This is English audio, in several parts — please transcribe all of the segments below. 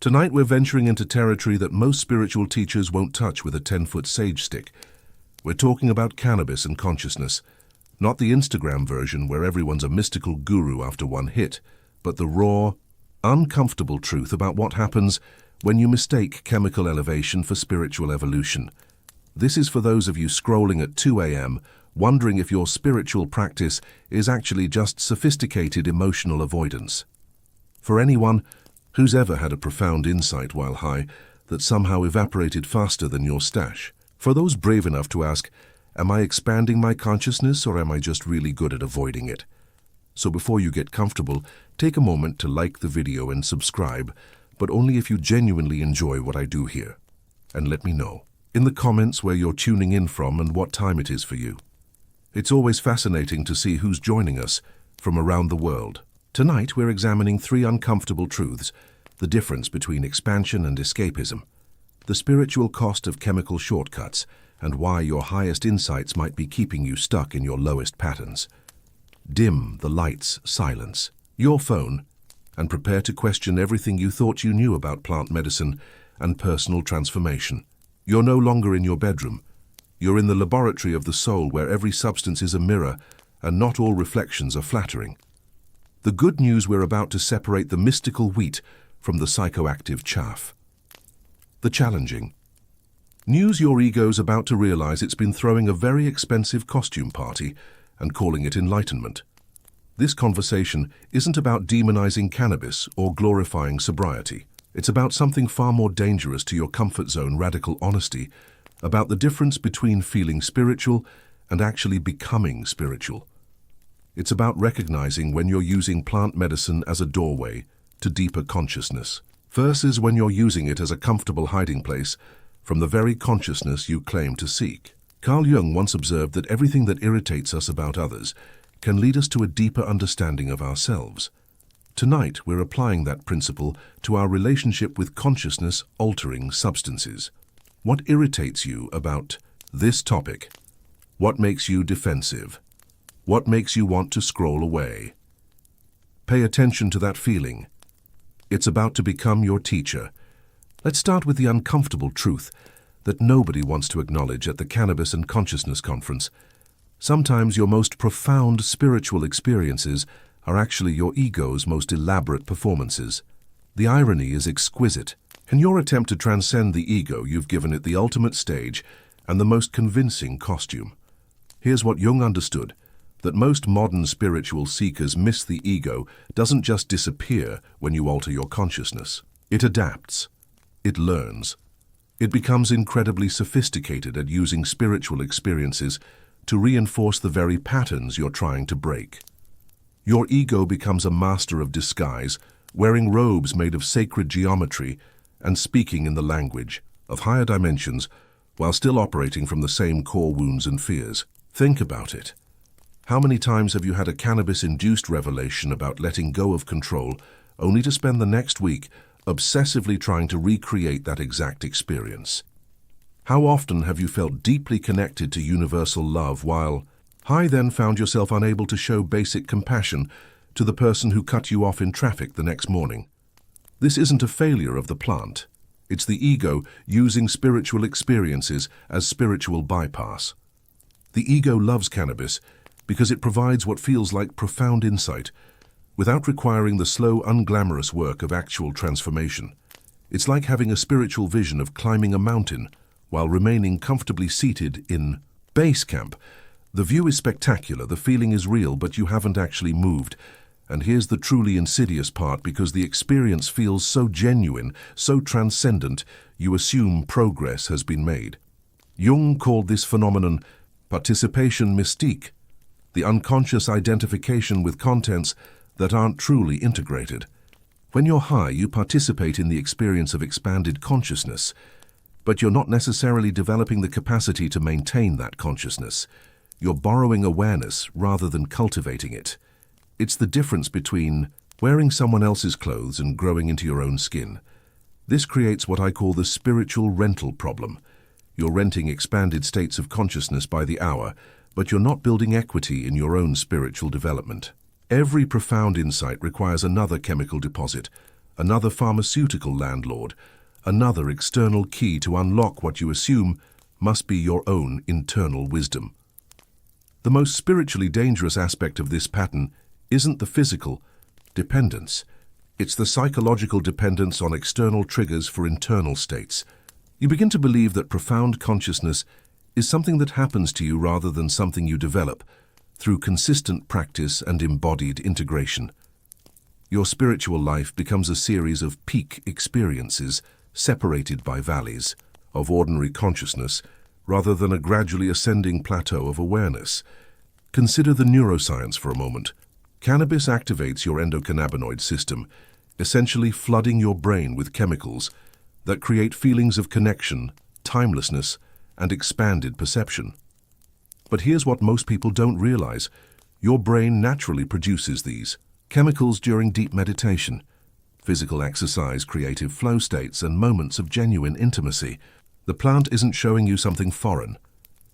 Tonight we're venturing into territory that most spiritual teachers won't touch with a 10-foot sage stick. We're talking about cannabis and consciousness. Not the Instagram version where everyone's a mystical guru after one hit, but the raw, uncomfortable truth about what happens when you mistake chemical elevation for spiritual evolution. This is for those of you scrolling at 2 a.m., wondering if your spiritual practice is actually just sophisticated emotional avoidance. For anyone who's ever had a profound insight while high that somehow evaporated faster than your stash. For those brave enough to ask, am I expanding my consciousness or am I just really good at avoiding it? So before you get comfortable, take a moment to like the video and subscribe, but only if you genuinely enjoy what I do here. And let me know in the comments where you're tuning in from and what time it is for you. It's always fascinating to see who's joining us from around the world. Tonight we're examining 3 uncomfortable truths: the difference between expansion and escapism, the spiritual cost of chemical shortcuts, and why your highest insights might be keeping you stuck in your lowest patterns. Dim the lights, silence your phone, and prepare to question everything you thought you knew about plant medicine and personal transformation. You're no longer in your bedroom. You're in the laboratory of the soul where every substance is a mirror and not all reflections are flattering. The good news: we're about to separate the mystical wheat from the psychoactive chaff. The challenging news: your ego's about to realize it's been throwing a very expensive costume party and calling it enlightenment. This conversation isn't about demonizing cannabis or glorifying sobriety. It's about something far more dangerous to your comfort zone: radical honesty about the difference between feeling spiritual and actually becoming spiritual. It's about recognizing when you're using plant medicine as a doorway to deeper consciousness versus when you're using it as a comfortable hiding place from the very consciousness you claim to seek. Carl Jung once observed that everything that irritates us about others can lead us to a deeper understanding of ourselves. Tonight, we're applying that principle to our relationship with consciousness-altering substances. What irritates you about this topic? What makes you defensive? What makes you want to scroll away? Pay attention to that feeling. It's about to become your teacher. Let's start with the uncomfortable truth that nobody wants to acknowledge at the Cannabis and Consciousness Conference. Sometimes your most profound spiritual experiences are actually your ego's most elaborate performances. The irony is exquisite. In your attempt to transcend the ego, you've given it the ultimate stage and the most convincing costume. Here's what Jung understood: that most modern spiritual seekers miss the ego doesn't just disappear when you alter your consciousness. It adapts. It learns. It becomes incredibly sophisticated at using spiritual experiences to reinforce the very patterns you're trying to break. Your ego becomes a master of disguise, wearing robes made of sacred geometry and speaking in the language of higher dimensions while still operating from the same core wounds and fears. Think about it. How many times have you had a cannabis-induced revelation about letting go of control, only to spend the next week obsessively trying to recreate that exact experience? How often have you felt deeply connected to universal love while high, then found yourself unable to show basic compassion to the person who cut you off in traffic the next morning? This isn't a failure of the plant. It's the ego using spiritual experiences as spiritual bypass. The ego loves cannabis because it provides what feels like profound insight without requiring the slow, unglamorous work of actual transformation. It's like having a spiritual vision of climbing a mountain while remaining comfortably seated in base camp. The view is spectacular, the feeling is real, but you haven't actually moved. And here's the truly insidious part: because the experience feels so genuine, so transcendent, you assume progress has been made. Jung called this phenomenon participation mystique, the unconscious identification with contents that aren't truly integrated. When you're high, you participate in the experience of expanded consciousness, but you're not necessarily developing the capacity to maintain that consciousness. You're borrowing awareness rather than cultivating it. It's the difference between wearing someone else's clothes and growing into your own skin. This creates what I call the spiritual rental problem. You're renting expanded states of consciousness by the hour, but you're not building equity in your own spiritual development. Every profound insight requires another chemical deposit, another pharmaceutical landlord, another external key to unlock what you assume must be your own internal wisdom. The most spiritually dangerous aspect of this pattern isn't the physical dependence. It's the psychological dependence on external triggers for internal states. You begin to believe that profound consciousness is something that happens to you rather than something you develop through consistent practice and embodied integration. Your spiritual life becomes a series of peak experiences separated by valleys of ordinary consciousness rather than a gradually ascending plateau of awareness. Consider the neuroscience for a moment. Cannabis activates your endocannabinoid system, essentially flooding your brain with chemicals that create feelings of connection, timelessness, and expanded perception. But here's what most people don't realize. Your brain naturally produces these chemicals during deep meditation, physical exercise, creative flow states, and moments of genuine intimacy. The plant isn't showing you something foreign.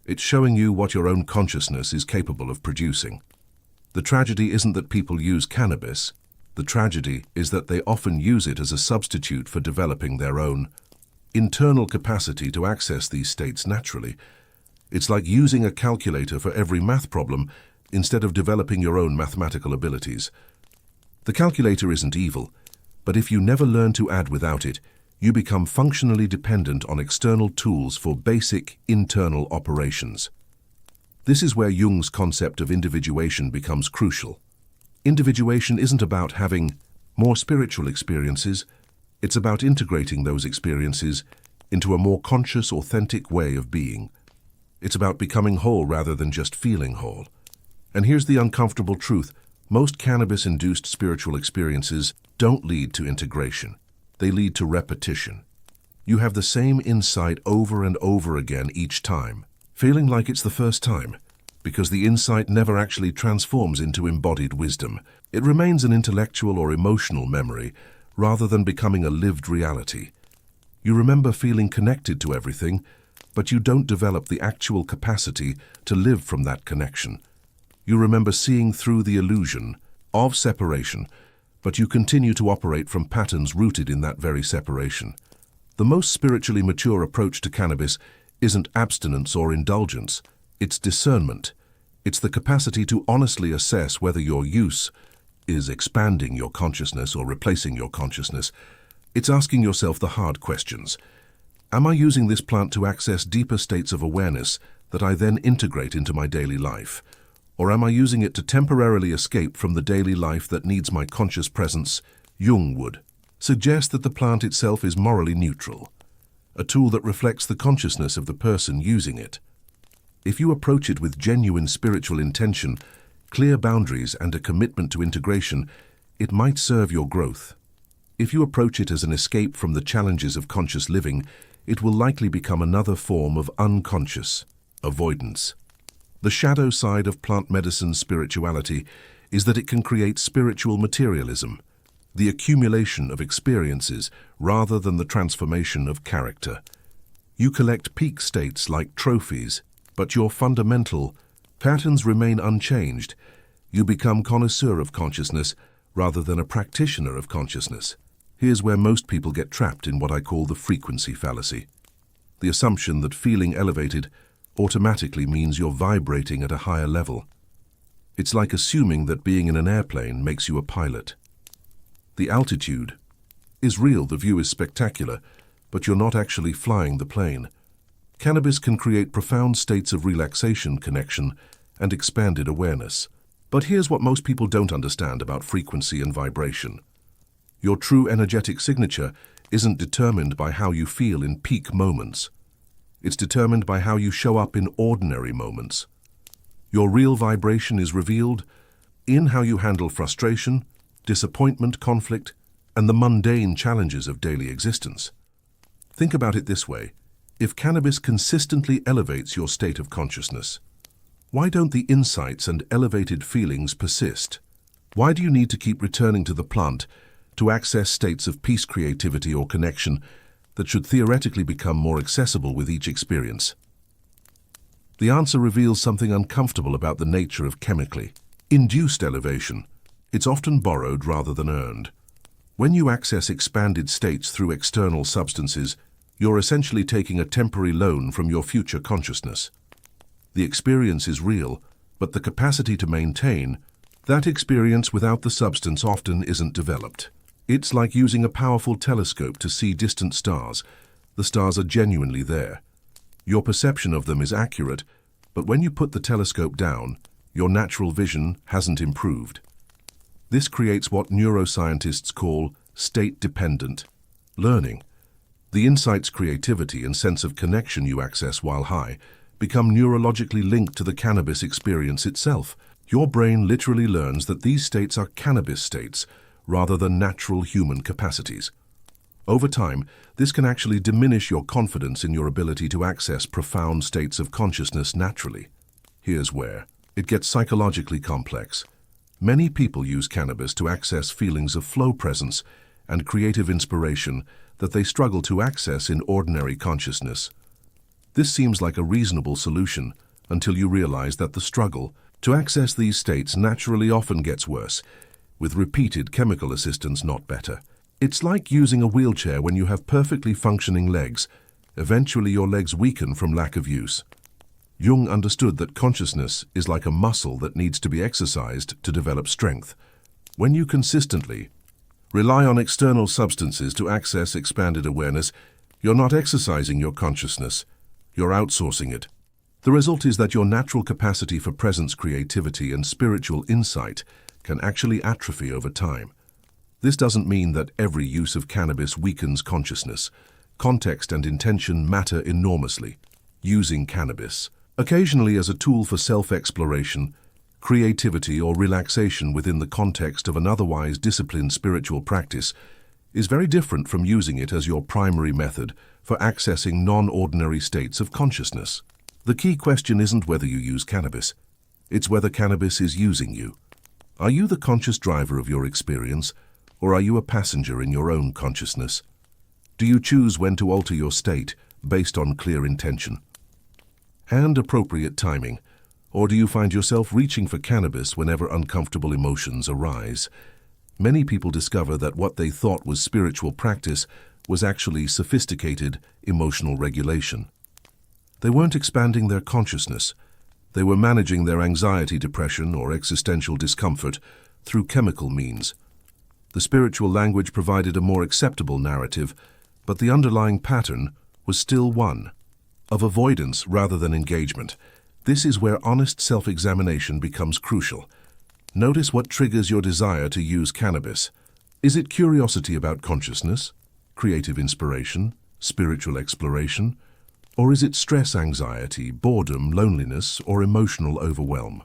It's showing you what your own consciousness is capable of producing. The tragedy isn't that people use cannabis. The tragedy is that they often use it as a substitute for developing their own internal capacity to access these states naturally. It's like using a calculator for every math problem instead of developing your own mathematical abilities. The calculator isn't evil, but if you never learn to add without it, you become functionally dependent on external tools for basic internal operations. This is where Jung's concept of individuation becomes crucial. Individuation isn't about having more spiritual experiences, it's about integrating those experiences into a more conscious, authentic way of being. It's about becoming whole rather than just feeling whole. And here's the uncomfortable truth. Most cannabis-induced spiritual experiences don't lead to integration. They lead to repetition. You have the same insight over and over again each time, feeling like it's the first time, because the insight never actually transforms into embodied wisdom. It remains an intellectual or emotional memory rather than becoming a lived reality. You remember feeling connected to everything, but you don't develop the actual capacity to live from that connection. You remember seeing through the illusion of separation, but you continue to operate from patterns rooted in that very separation. The most spiritually mature approach to cannabis isn't abstinence or indulgence, it's discernment. It's the capacity to honestly assess whether your use is expanding your consciousness or replacing your consciousness. It's asking yourself the hard questions. Am I using this plant to access deeper states of awareness that I then integrate into my daily life? Or am I using it to temporarily escape from the daily life that needs my conscious presence? Jung would suggest that the plant itself is morally neutral, a tool that reflects the consciousness of the person using it. If you approach it with genuine spiritual intention, clear boundaries, and a commitment to integration, it might serve your growth. If you approach it as an escape from the challenges of conscious living, it will likely become another form of unconscious avoidance. The shadow side of plant medicine's spirituality is that it can create spiritual materialism, the accumulation of experiences rather than the transformation of character. You collect peak states like trophies, but your fundamental patterns remain unchanged. You become connoisseur of consciousness rather than a practitioner of consciousness. Here's where most people get trapped in what I call the frequency fallacy. The assumption that feeling elevated automatically means you're vibrating at a higher level. It's like assuming that being in an airplane makes you a pilot. The altitude is real, the view is spectacular, but you're not actually flying the plane. Cannabis can create profound states of relaxation, connection, and expanded awareness. But here's what most people don't understand about frequency and vibration. Your true energetic signature isn't determined by how you feel in peak moments. It's determined by how you show up in ordinary moments. Your real vibration is revealed in how you handle frustration, disappointment, conflict, and the mundane challenges of daily existence. Think about it this way. If cannabis consistently elevates your state of consciousness, why don't the insights and elevated feelings persist? Why do you need to keep returning to the plant to access states of peace, creativity, or connection that should theoretically become more accessible with each experience? The answer reveals something uncomfortable about the nature of chemically induced elevation. It's often borrowed rather than earned. When you access expanded states through external substances, you're essentially taking a temporary loan from your future consciousness. The experience is real, but the capacity to maintain that experience without the substance often isn't developed. It's like using a powerful telescope to see distant stars. The stars are genuinely there. Your perception of them is accurate, but when you put the telescope down, your natural vision hasn't improved. This creates what neuroscientists call state-dependent learning. The insights, creativity, and sense of connection you access while high become neurologically linked to the cannabis experience itself. Your brain literally learns that these states are cannabis states rather than natural human capacities. Over time, this can actually diminish your confidence in your ability to access profound states of consciousness naturally. Here's where it gets psychologically complex. Many people use cannabis to access feelings of flow presence and creative inspiration that they struggle to access in ordinary consciousness. This seems like a reasonable solution until you realize that the struggle to access these states naturally often gets worse, with repeated chemical assistance not better. It's like using a wheelchair when you have perfectly functioning legs. Eventually your legs weaken from lack of use. Jung understood that consciousness is like a muscle that needs to be exercised to develop strength. When you consistently rely on external substances to access expanded awareness, you're not exercising your consciousness, you're outsourcing it. The result is that your natural capacity for presence, creativity, and spiritual insight can actually atrophy over time. This doesn't mean that every use of cannabis weakens consciousness. Context and intention matter enormously. Using cannabis occasionally as a tool for self-exploration, creativity, or relaxation within the context of an otherwise disciplined spiritual practice is very different from using it as your primary method for accessing non-ordinary states of consciousness. The key question isn't whether you use cannabis, it's whether cannabis is using you. Are you the conscious driver of your experience, or are you a passenger in your own consciousness? Do you choose when to alter your state based on clear intention and appropriate timing, or do you find yourself reaching for cannabis whenever uncomfortable emotions arise? Many people discover that what they thought was spiritual practice was actually sophisticated emotional regulation. They weren't expanding their consciousness. They were managing their anxiety, depression, or existential discomfort through chemical means. The spiritual language provided a more acceptable narrative, but the underlying pattern was still one of avoidance rather than engagement. This is where honest self-examination becomes crucial. Notice what triggers your desire to use cannabis. Is it curiosity about consciousness, creative inspiration, spiritual exploration, or is it stress, anxiety, boredom, loneliness, or emotional overwhelm?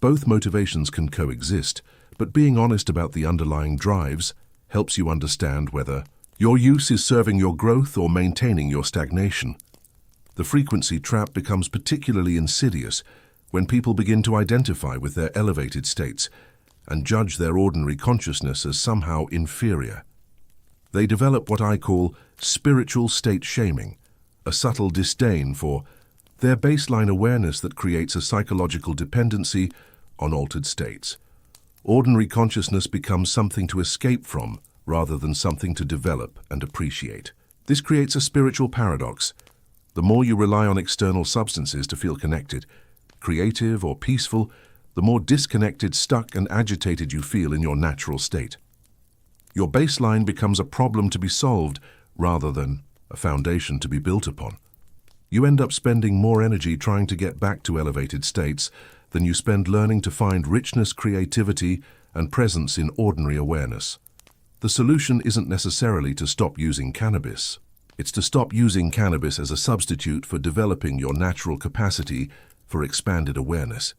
Both motivations can coexist, but being honest about the underlying drives helps you understand whether your use is serving your growth or maintaining your stagnation. The frequency trap becomes particularly insidious when people begin to identify with their elevated states and judge their ordinary consciousness as somehow inferior. They develop what I call spiritual state shaming, a subtle disdain for their baseline awareness that creates a psychological dependency on altered states. Ordinary consciousness becomes something to escape from rather than something to develop and appreciate. This creates a spiritual paradox. The more you rely on external substances to feel connected, creative, or peaceful, the more disconnected, stuck, and agitated you feel in your natural state. Your baseline becomes a problem to be solved rather than a foundation to be built upon. You end up spending more energy trying to get back to elevated states than you spend learning to find richness, creativity, and presence in ordinary awareness. The solution isn't necessarily to stop using cannabis. It's to stop using cannabis as a substitute for developing your natural capacity for expanded awareness.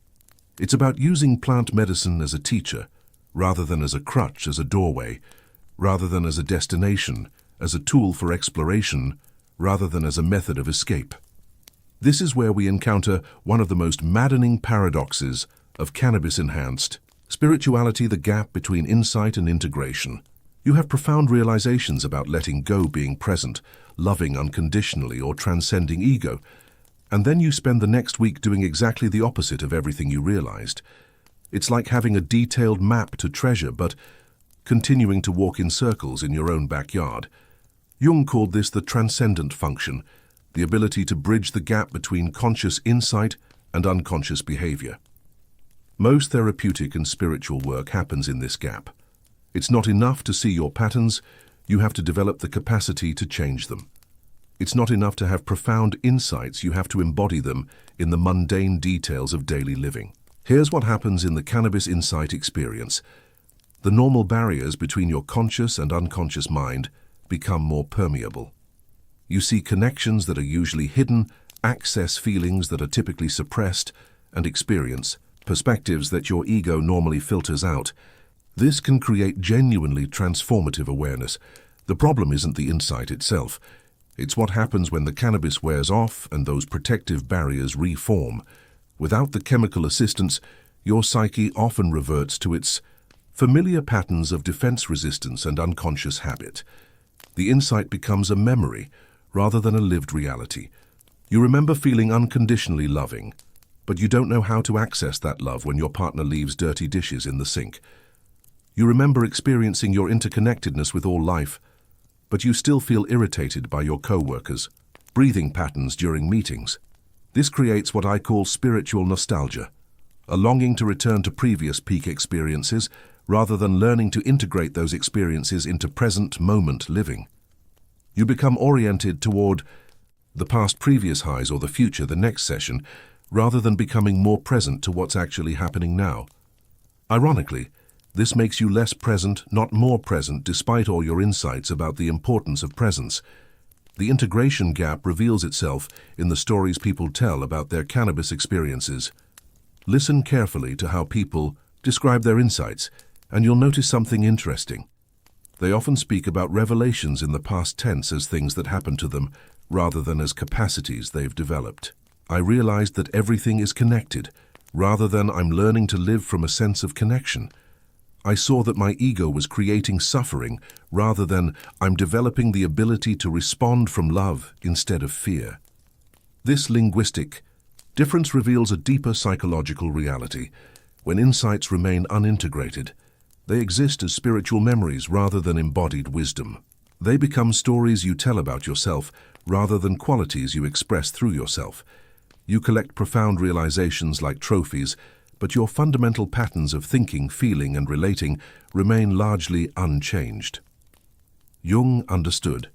It's about using plant medicine as a teacher, rather than as a crutch, as a doorway, rather than as a destination, as a tool for exploration, rather than as a method of escape. This is where we encounter one of the most maddening paradoxes of cannabis-enhanced spirituality, the gap between insight and integration. You have profound realizations about letting go, being present, loving unconditionally, or transcending ego, and then you spend the next week doing exactly the opposite of everything you realized. It's like having a detailed map to treasure, but continuing to walk in circles in your own backyard. Jung called this the transcendent function, the ability to bridge the gap between conscious insight and unconscious behavior. Most therapeutic and spiritual work happens in this gap. It's not enough to see your patterns, you have to develop the capacity to change them. It's not enough to have profound insights, you have to embody them in the mundane details of daily living. Here's what happens in the cannabis insight experience. The normal barriers between your conscious and unconscious mind become more permeable. You see connections that are usually hidden, access feelings that are typically suppressed, and experience perspectives that your ego normally filters out. This can create genuinely transformative awareness. The problem isn't the insight itself. It's what happens when the cannabis wears off and those protective barriers reform. Without the chemical assistance, your psyche often reverts to its familiar patterns of defense resistance and unconscious habit. The insight becomes a memory rather than a lived reality. You remember feeling unconditionally loving, but you don't know how to access that love when your partner leaves dirty dishes in the sink. You remember experiencing your interconnectedness with all life, but you still feel irritated by your co-workers, breathing patterns during meetings. This creates what I call spiritual nostalgia, a longing to return to previous peak experiences rather than learning to integrate those experiences into present moment living. You become oriented toward the past previous highs or the future the next session, rather than becoming more present to what's actually happening now. Ironically, this makes you less present, not more present, despite all your insights about the importance of presence. The integration gap reveals itself in the stories people tell about their cannabis experiences. Listen carefully to how people describe their insights, and you'll notice something interesting. They often speak about revelations in the past tense as things that happened to them, rather than as capacities they've developed. I realized that everything is connected, rather than I'm learning to live from a sense of connection. I saw that my ego was creating suffering rather than I'm developing the ability to respond from love instead of fear. This linguistic difference reveals a deeper psychological reality. When insights remain unintegrated, they exist as spiritual memories rather than embodied wisdom. They become stories you tell about yourself rather than qualities you express through yourself. You collect profound realizations like trophies, but your fundamental patterns of thinking, feeling, and relating remain largely unchanged. Jung understood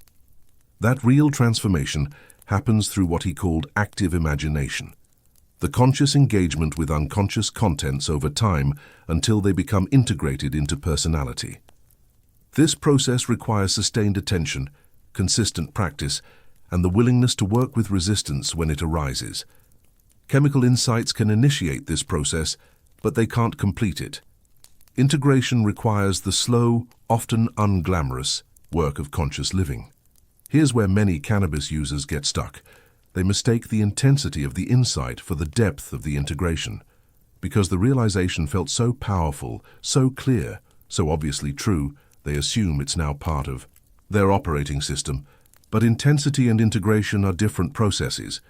that real transformation happens through what he called active imagination, the conscious engagement with unconscious contents over time until they become integrated into personality. This process requires sustained attention, consistent practice, and the willingness to work with resistance when it arises. Chemical insights can initiate this process, but they can't complete it. Integration requires the slow, often unglamorous work of conscious living. Here's where many cannabis users get stuck. They mistake the intensity of the insight for the depth of the integration. Because the realization felt so powerful, so clear, so obviously true, they assume it's now part of their operating system. But intensity and integration are different processes.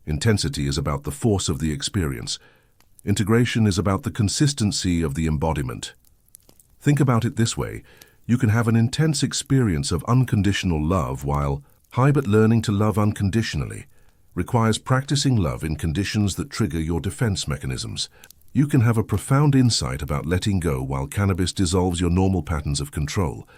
Intensity is about the force of the experience. Integration is about the consistency of the embodiment. Think about it this way. You can have an intense experience of unconditional love while high, but learning to love unconditionally requires practicing love in conditions that trigger your defense mechanisms. You can have a profound insight about letting go while cannabis dissolves your normal patterns of control.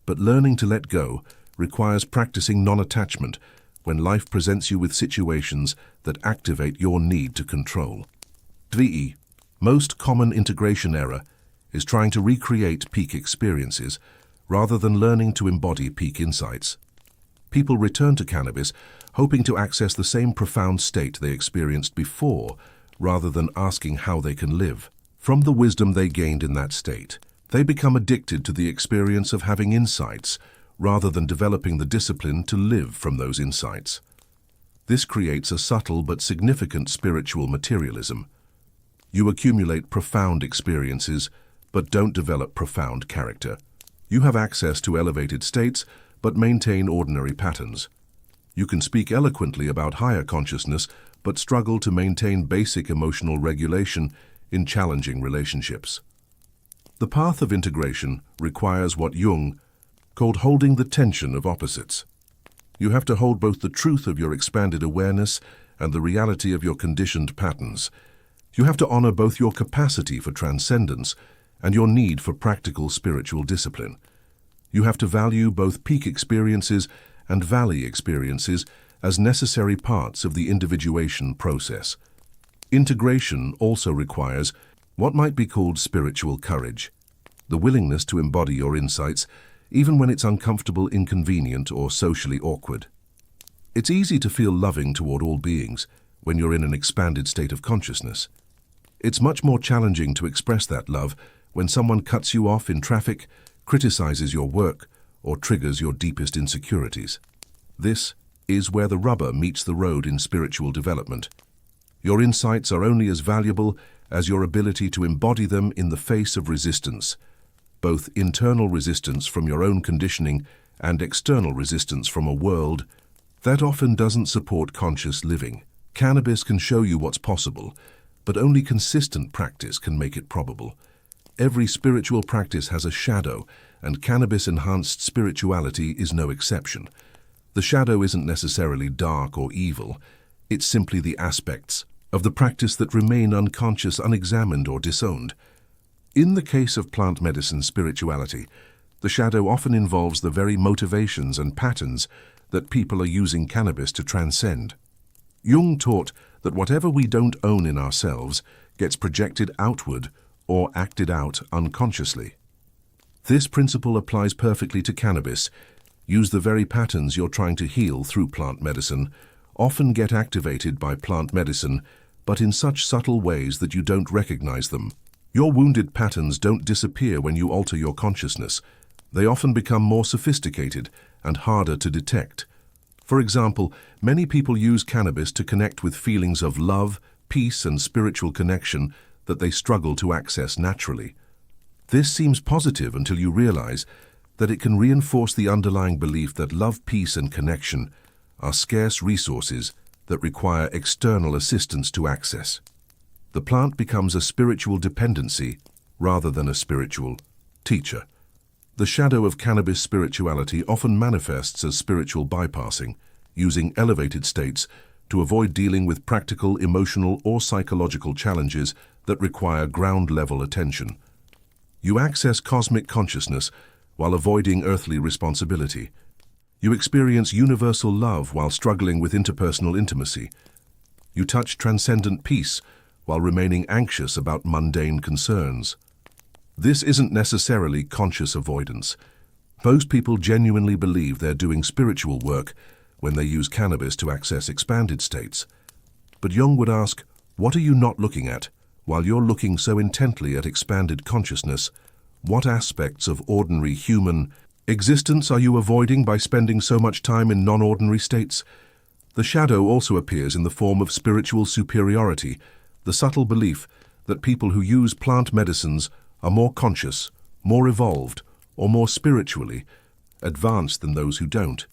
But learning to let go requires practicing non-attachment when life presents you with situations that activate your need to control. The most common integration error is trying to recreate peak experiences rather than learning to embody peak insights. People return to cannabis hoping to access the same profound state they experienced before rather than asking how they can live from the wisdom they gained in that state. They become addicted to the experience of having insights rather than developing the discipline to live from those insights. This creates a subtle but significant spiritual materialism. You accumulate profound experiences, but don't develop profound character. You have access to elevated states, but maintain ordinary patterns. You can speak eloquently about higher consciousness, but struggle to maintain basic emotional regulation in challenging relationships. The path of integration requires what Jung called holding the tension of opposites. You have to hold both the truth of your expanded awareness and the reality of your conditioned patterns. You have to honor both your capacity for transcendence and your need for practical spiritual discipline. You have to value both peak experiences and valley experiences as necessary parts of the individuation process. Integration also requires what might be called spiritual courage, the willingness to embody your insights even when it's uncomfortable, inconvenient, or socially awkward. It's easy to feel loving toward all beings when you're in an expanded state of consciousness. It's much more challenging to express that love when someone cuts you off in traffic, criticizes your work, or triggers your deepest insecurities. This is where the rubber meets the road in spiritual development. Your insights are only as valuable as your ability to embody them in the face of resistance, both internal resistance from your own conditioning and external resistance from a world that often doesn't support conscious living. Cannabis can show you what's possible, but only consistent practice can make it probable. Every spiritual practice has a shadow, and cannabis-enhanced spirituality is no exception. The shadow isn't necessarily dark or evil. It's simply the aspects of the practice that remain unconscious, unexamined, or disowned. In the case of plant medicine spirituality, the shadow often involves the very motivations and patterns that people are using cannabis to transcend. Jung taught that whatever we don't own in ourselves gets projected outward or acted out unconsciously. This principle applies perfectly to cannabis. Use the very patterns you're trying to heal through plant medicine, often get activated by plant medicine, but in such subtle ways that you don't recognize them. Your wounded patterns don't disappear when you alter your consciousness. They often become more sophisticated and harder to detect. For example, many people use cannabis to connect with feelings of love, peace, and spiritual connection that they struggle to access naturally. This seems positive until you realize that it can reinforce the underlying belief that love, peace, and connection are scarce resources that require external assistance to access. The plant becomes a spiritual dependency rather than a spiritual teacher. The shadow of cannabis spirituality often manifests as spiritual bypassing, using elevated states to avoid dealing with practical, emotional, or psychological challenges that require ground-level attention. You access cosmic consciousness while avoiding earthly responsibility. You experience universal love while struggling with interpersonal intimacy. You touch transcendent peace while remaining anxious about mundane concerns. This isn't necessarily conscious avoidance. Most people genuinely believe they're doing spiritual work when they use cannabis to access expanded states. But Jung would ask, what are you not looking at? While you're looking so intently at expanded consciousness, what aspects of ordinary human existence are you avoiding by spending so much time in non-ordinary states? The shadow also appears in the form of spiritual superiority, the subtle belief that people who use plant medicines are more conscious, more evolved, or more spiritually advanced than those who don't.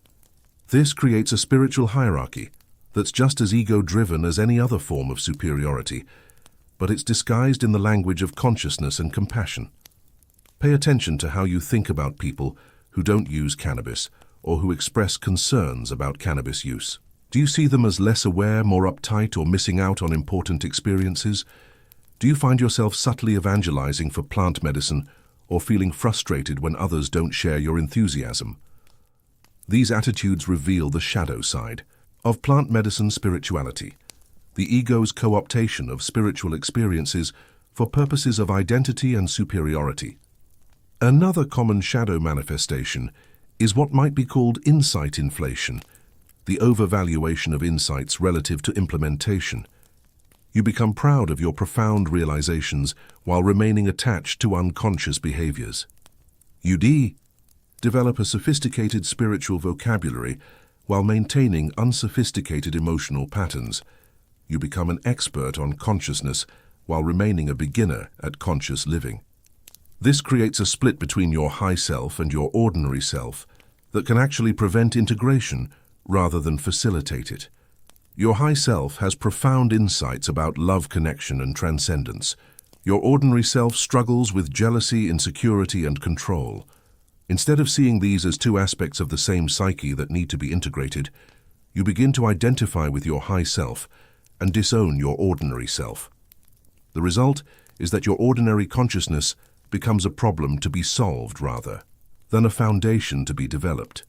This creates a spiritual hierarchy that's just as ego-driven as any other form of superiority, but it's disguised in the language of consciousness and compassion. Pay attention to how you think about people who don't use cannabis or who express concerns about cannabis use. Do you see them as less aware, more uptight, or missing out on important experiences? Do you find yourself subtly evangelizing for plant medicine or feeling frustrated when others don't share your enthusiasm? These attitudes reveal the shadow side of plant medicine spirituality, the ego's co-optation of spiritual experiences for purposes of identity and superiority. Another common shadow manifestation is what might be called insight inflation, the overvaluation of insights relative to implementation. You become proud of your profound realizations while remaining attached to unconscious behaviors. You develop a sophisticated spiritual vocabulary while maintaining unsophisticated emotional patterns. You become an expert on consciousness while remaining a beginner at conscious living. This creates a split between your high self and your ordinary self that can actually prevent integration rather than facilitate it. Your high self has profound insights about love, connection, and transcendence. Your ordinary self struggles with jealousy, insecurity, and control. Instead of seeing these as two aspects of the same psyche that need to be integrated, you begin to identify with your high self and disown your ordinary self. The result is that your ordinary consciousness becomes a problem to be solved rather than a foundation to be developed.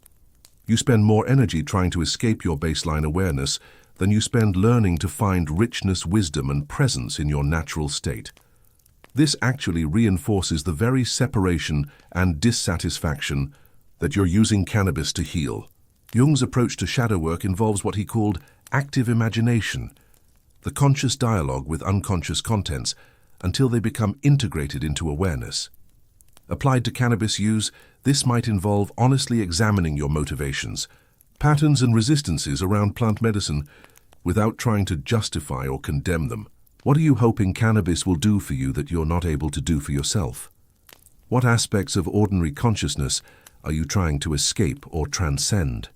You spend more energy trying to escape your baseline awareness than you spend learning to find richness, wisdom, and presence in your natural state. This actually reinforces the very separation and dissatisfaction that you're using cannabis to heal. Jung's approach to shadow work involves what he called active imagination, the conscious dialogue with unconscious contents until they become integrated into awareness. Applied to cannabis use, this might involve honestly examining your motivations, patterns and resistances around plant medicine without trying to justify or condemn them. What are you hoping cannabis will do for you that you're not able to do for yourself? What aspects of ordinary consciousness are you trying to escape or transcend?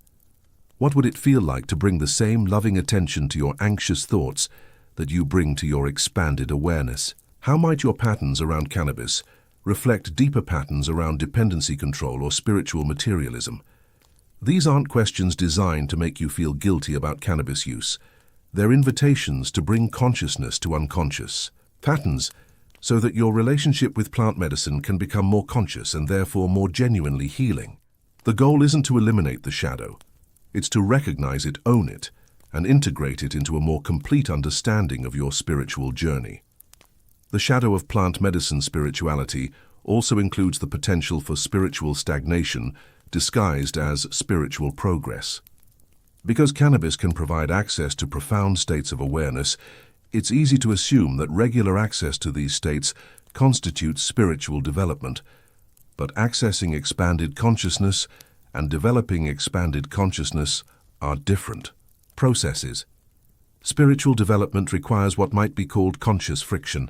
What would it feel like to bring the same loving attention to your anxious thoughts that you bring to your expanded awareness? How might your patterns around cannabis reflect deeper patterns around dependency control or spiritual materialism? These aren't questions designed to make you feel guilty about cannabis use. They're invitations to bring consciousness to unconscious patterns so that your relationship with plant medicine can become more conscious and therefore more genuinely healing. The goal isn't to eliminate the shadow. It's to recognize it, own it, and integrate it into a more complete understanding of your spiritual journey. The shadow of plant medicine spirituality also includes the potential for spiritual stagnation disguised as spiritual progress. Because cannabis can provide access to profound states of awareness, it's easy to assume that regular access to these states constitutes spiritual development. But accessing expanded consciousness and developing expanded consciousness are different processes. Spiritual development requires what might be called conscious friction,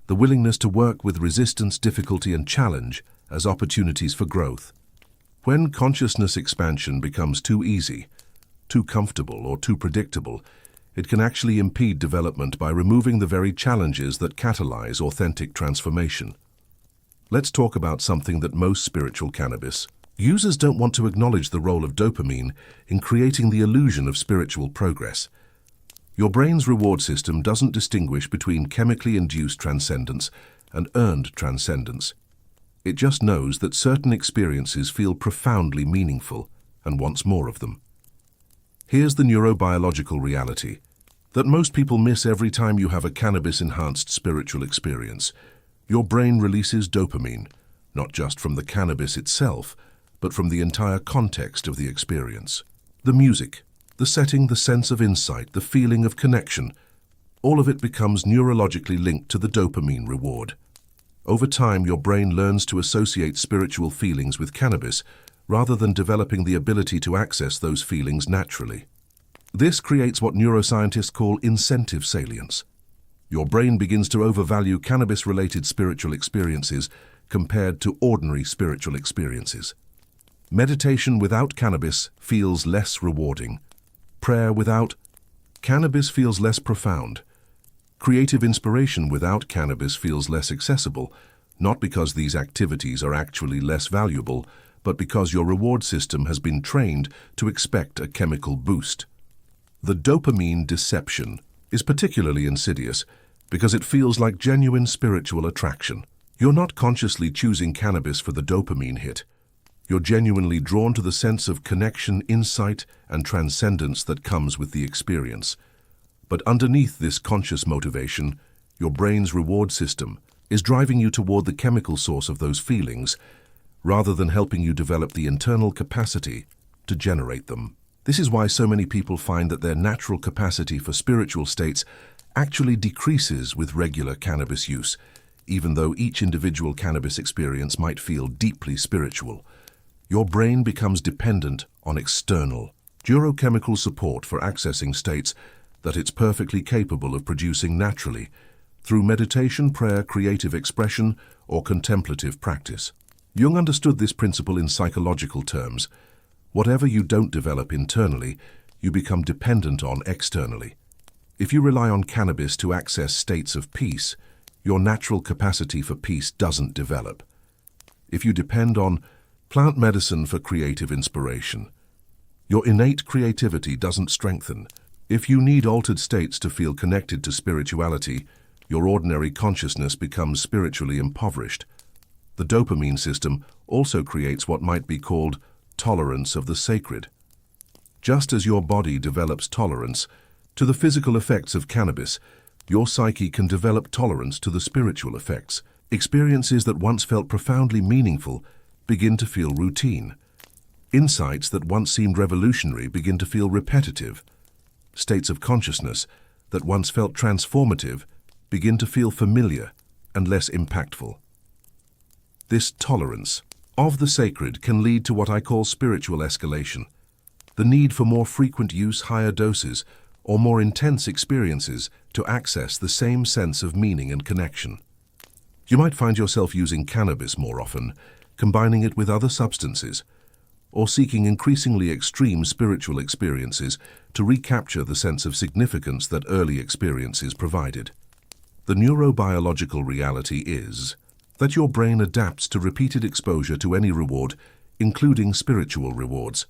the willingness to work with resistance, difficulty, and challenge as opportunities for growth. When consciousness expansion becomes too easy, too comfortable, or too predictable, it can actually impede development by removing the very challenges that catalyze authentic transformation. Let's talk about something that most spiritual cannabis users don't want to acknowledge: the role of dopamine in creating the illusion of spiritual progress. Your brain's reward system doesn't distinguish between chemically induced transcendence and earned transcendence. It just knows that certain experiences feel profoundly meaningful and wants more of them. Here's the neurobiological reality that most people miss every time you have a cannabis-enhanced spiritual experience. Your brain releases dopamine, not just from the cannabis itself, but from the entire context of the experience. The music, the setting, the sense of insight, the feeling of connection, all of it becomes neurologically linked to the dopamine reward. Over time, your brain learns to associate spiritual feelings with cannabis, rather than developing the ability to access those feelings naturally. This creates what neuroscientists call incentive salience. Your brain begins to overvalue cannabis-related spiritual experiences compared to ordinary spiritual experiences. Meditation without cannabis feels less rewarding. Prayer without cannabis feels less profound. Creative inspiration without cannabis feels less accessible, not because these activities are actually less valuable, but because your reward system has been trained to expect a chemical boost. The dopamine deception is particularly insidious because it feels like genuine spiritual attraction. You're not consciously choosing cannabis for the dopamine hit. You're genuinely drawn to the sense of connection, insight, and transcendence that comes with the experience. But underneath this conscious motivation, your brain's reward system is driving you toward the chemical source of those feelings, rather than helping you develop the internal capacity to generate them. This is why so many people find that their natural capacity for spiritual states actually decreases with regular cannabis use, even though each individual cannabis experience might feel deeply spiritual. Your brain becomes dependent on external, neurochemical support for accessing states that it's perfectly capable of producing naturally through meditation, prayer, creative expression, or contemplative practice. Jung understood this principle in psychological terms. Whatever you don't develop internally, you become dependent on externally. If you rely on cannabis to access states of peace, your natural capacity for peace doesn't develop. If you depend on plant medicine for creative inspiration, your innate creativity doesn't strengthen. If you need altered states to feel connected to spirituality, your ordinary consciousness becomes spiritually impoverished. The dopamine system also creates what might be called tolerance of the sacred. Just as your body develops tolerance to the physical effects of cannabis, your psyche can develop tolerance to the spiritual effects. Experiences that once felt profoundly meaningful begin to feel routine. Insights that once seemed revolutionary begin to feel repetitive. States of consciousness that once felt transformative begin to feel familiar and less impactful. This tolerance of the sacred can lead to what I call spiritual escalation, the need for more frequent use, higher doses, or more intense experiences to access the same sense of meaning and connection. You might find yourself using cannabis more often, combining it with other substances, or seeking increasingly extreme spiritual experiences to recapture the sense of significance that early experiences provided. The neurobiological reality is that your brain adapts to repeated exposure to any reward, including spiritual rewards.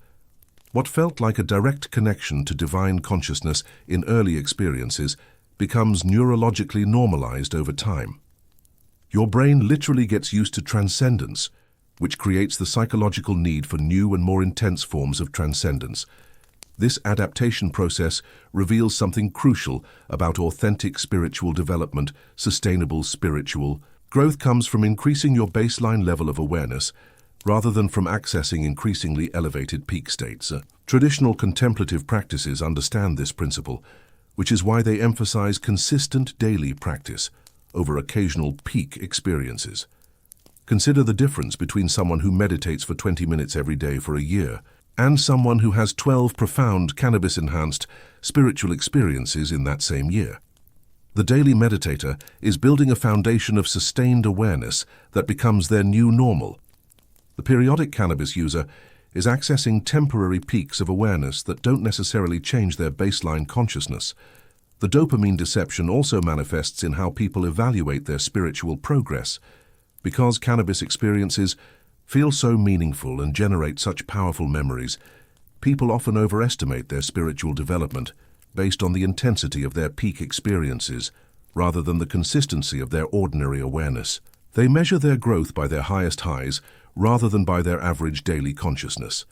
What felt like a direct connection to divine consciousness in early experiences becomes neurologically normalized over time. Your brain literally gets used to transcendence, which creates the psychological need for new and more intense forms of transcendence. This adaptation process reveals something crucial about authentic spiritual development. Sustainable spiritual growth comes from increasing your baseline level of awareness rather than from accessing increasingly elevated peak states. Traditional contemplative practices understand this principle, which is why they emphasize consistent daily practice over occasional peak experiences. Consider the difference between someone who meditates for 20 minutes every day for a year and someone who has 12 profound cannabis-enhanced spiritual experiences in that same year. The daily meditator is building a foundation of sustained awareness that becomes their new normal. The periodic cannabis user is accessing temporary peaks of awareness that don't necessarily change their baseline consciousness. The dopamine deception also manifests in how people evaluate their spiritual progress. Because cannabis experiences feel so meaningful and generate such powerful memories, people often overestimate their spiritual development based on the intensity of their peak experiences rather than the consistency of their ordinary awareness. They measure their growth by their highest highs rather than by their average daily consciousness.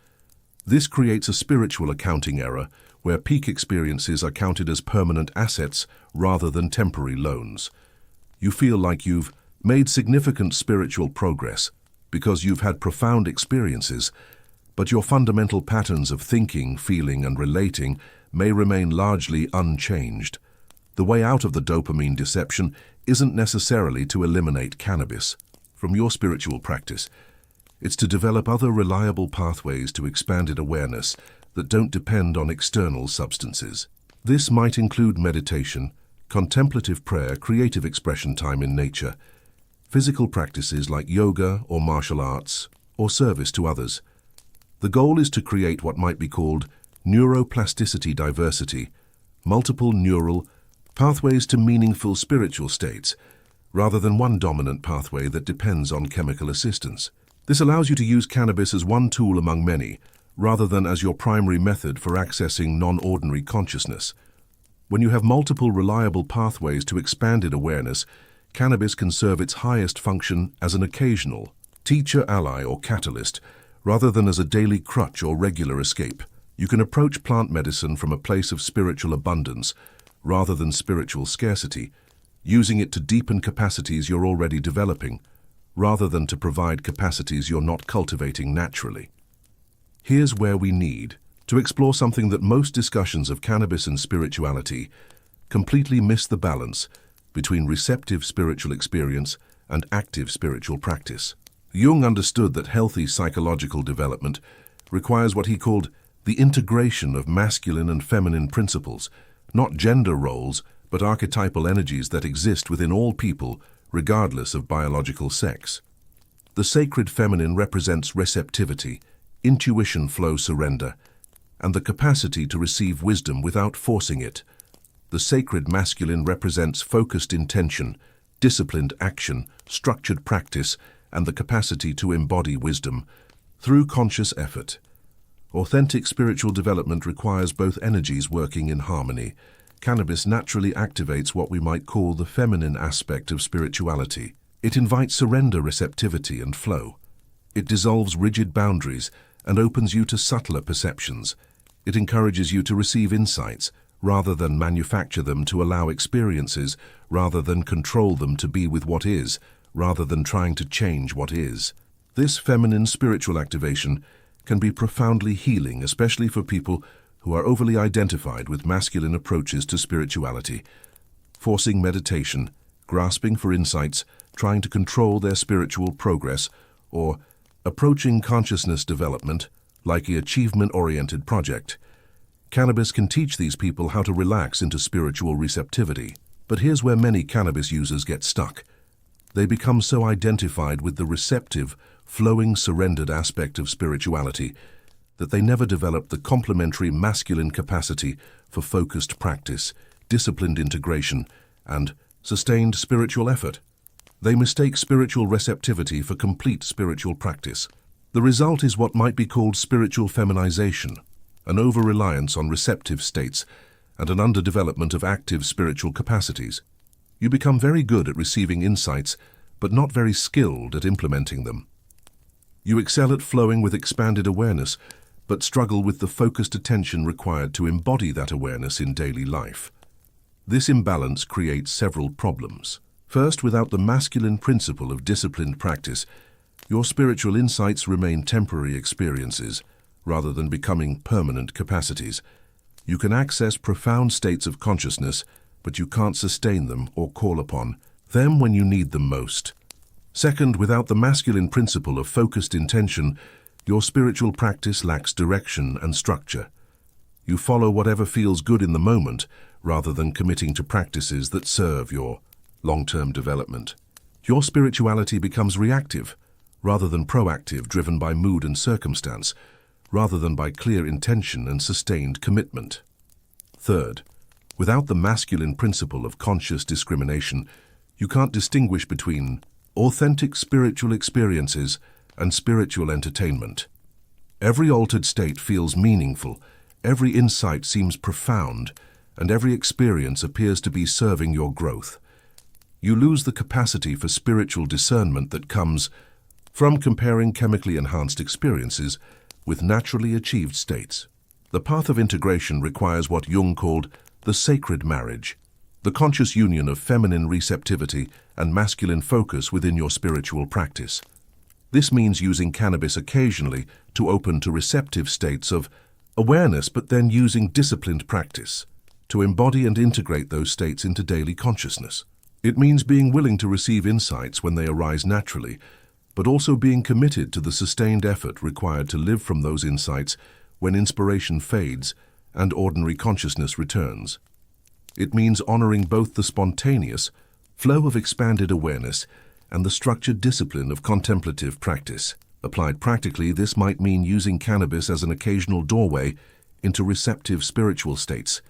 This creates a spiritual accounting error where peak experiences are counted as permanent assets rather than temporary loans. You feel like you've made significant spiritual progress because you've had profound experiences, but your fundamental patterns of thinking, feeling, and relating may remain largely unchanged. The way out of the dopamine deception isn't necessarily to eliminate cannabis from your spiritual practice. It's to develop other reliable pathways to expanded awareness that don't depend on external substances. This might include meditation, contemplative prayer, creative expression time in nature, physical practices like yoga or martial arts, or service to others. The goal is to create what might be called neuroplasticity diversity, multiple neural pathways to meaningful spiritual states, rather than one dominant pathway that depends on chemical assistance. This allows you to use cannabis as one tool among many, rather than as your primary method for accessing non-ordinary consciousness. When you have multiple reliable pathways to expanded awareness, cannabis can serve its highest function as an occasional teacher, ally, or catalyst, rather than as a daily crutch or regular escape. You can approach plant medicine from a place of spiritual abundance, rather than spiritual scarcity, using it to deepen capacities you're already developing, rather than to provide capacities you're not cultivating naturally. Here's where we need to explore something that most discussions of cannabis and spirituality completely miss: the balance between receptive spiritual experience and active spiritual practice. Jung understood that healthy psychological development requires what he called the integration of masculine and feminine principles, not gender roles, but archetypal energies that exist within all people, regardless of biological sex. The sacred feminine represents receptivity, intuition, flow, surrender, and the capacity to receive wisdom without forcing it. The sacred masculine represents focused intention, disciplined action, structured practice, and the capacity to embody wisdom through conscious effort. Authentic spiritual development requires both energies working in harmony. Cannabis naturally activates what we might call the feminine aspect of spirituality. It invites surrender, receptivity, and flow. It dissolves rigid boundaries and opens you to subtler perceptions. It encourages you to receive insights, rather than manufacture them, to allow experiences, rather than control them, to be with what is, rather than trying to change what is. This feminine spiritual activation can be profoundly healing, especially for people who are overly identified with masculine approaches to spirituality, forcing meditation, grasping for insights, trying to control their spiritual progress, or approaching consciousness development like an achievement-oriented project. Cannabis can teach these people how to relax into spiritual receptivity. But here's where many cannabis users get stuck. They become so identified with the receptive, flowing, surrendered aspect of spirituality that they never develop the complementary masculine capacity for focused practice, disciplined integration, and sustained spiritual effort. They mistake spiritual receptivity for complete spiritual practice. The result is what might be called spiritual feminization, an over-reliance on receptive states and an underdevelopment of active spiritual capacities. You become very good at receiving insights, but not very skilled at implementing them. You excel at flowing with expanded awareness, but struggle with the focused attention required to embody that awareness in daily life. This imbalance creates several problems. First, without the masculine principle of disciplined practice, your spiritual insights remain temporary experiences rather than becoming permanent capacities. You can access profound states of consciousness, but you can't sustain them or call upon them when you need them most. Second, without the masculine principle of focused intention, your spiritual practice lacks direction and structure. You follow whatever feels good in the moment, rather than committing to practices that serve your long-term development. Your spirituality becomes reactive, rather than proactive, driven by mood and circumstance, rather than by clear intention and sustained commitment. Third, without the masculine principle of conscious discrimination, you can't distinguish between authentic spiritual experiences and spiritual entertainment. Every altered state feels meaningful, every insight seems profound, and every experience appears to be serving your growth. You lose the capacity for spiritual discernment that comes from comparing chemically enhanced experiences with naturally achieved states. The path of integration requires what Jung called the sacred marriage, the conscious union of feminine receptivity and masculine focus within your spiritual practice. This means using cannabis occasionally to open to receptive states of awareness, but then using disciplined practice to embody and integrate those states into daily consciousness. It means being willing to receive insights when they arise naturally, but also being committed to the sustained effort required to live from those insights when inspiration fades and ordinary consciousness returns. It means honoring both the spontaneous flow of expanded awareness and the structured discipline of contemplative practice. Applied practically, this might mean using cannabis as an occasional doorway into receptive spiritual states,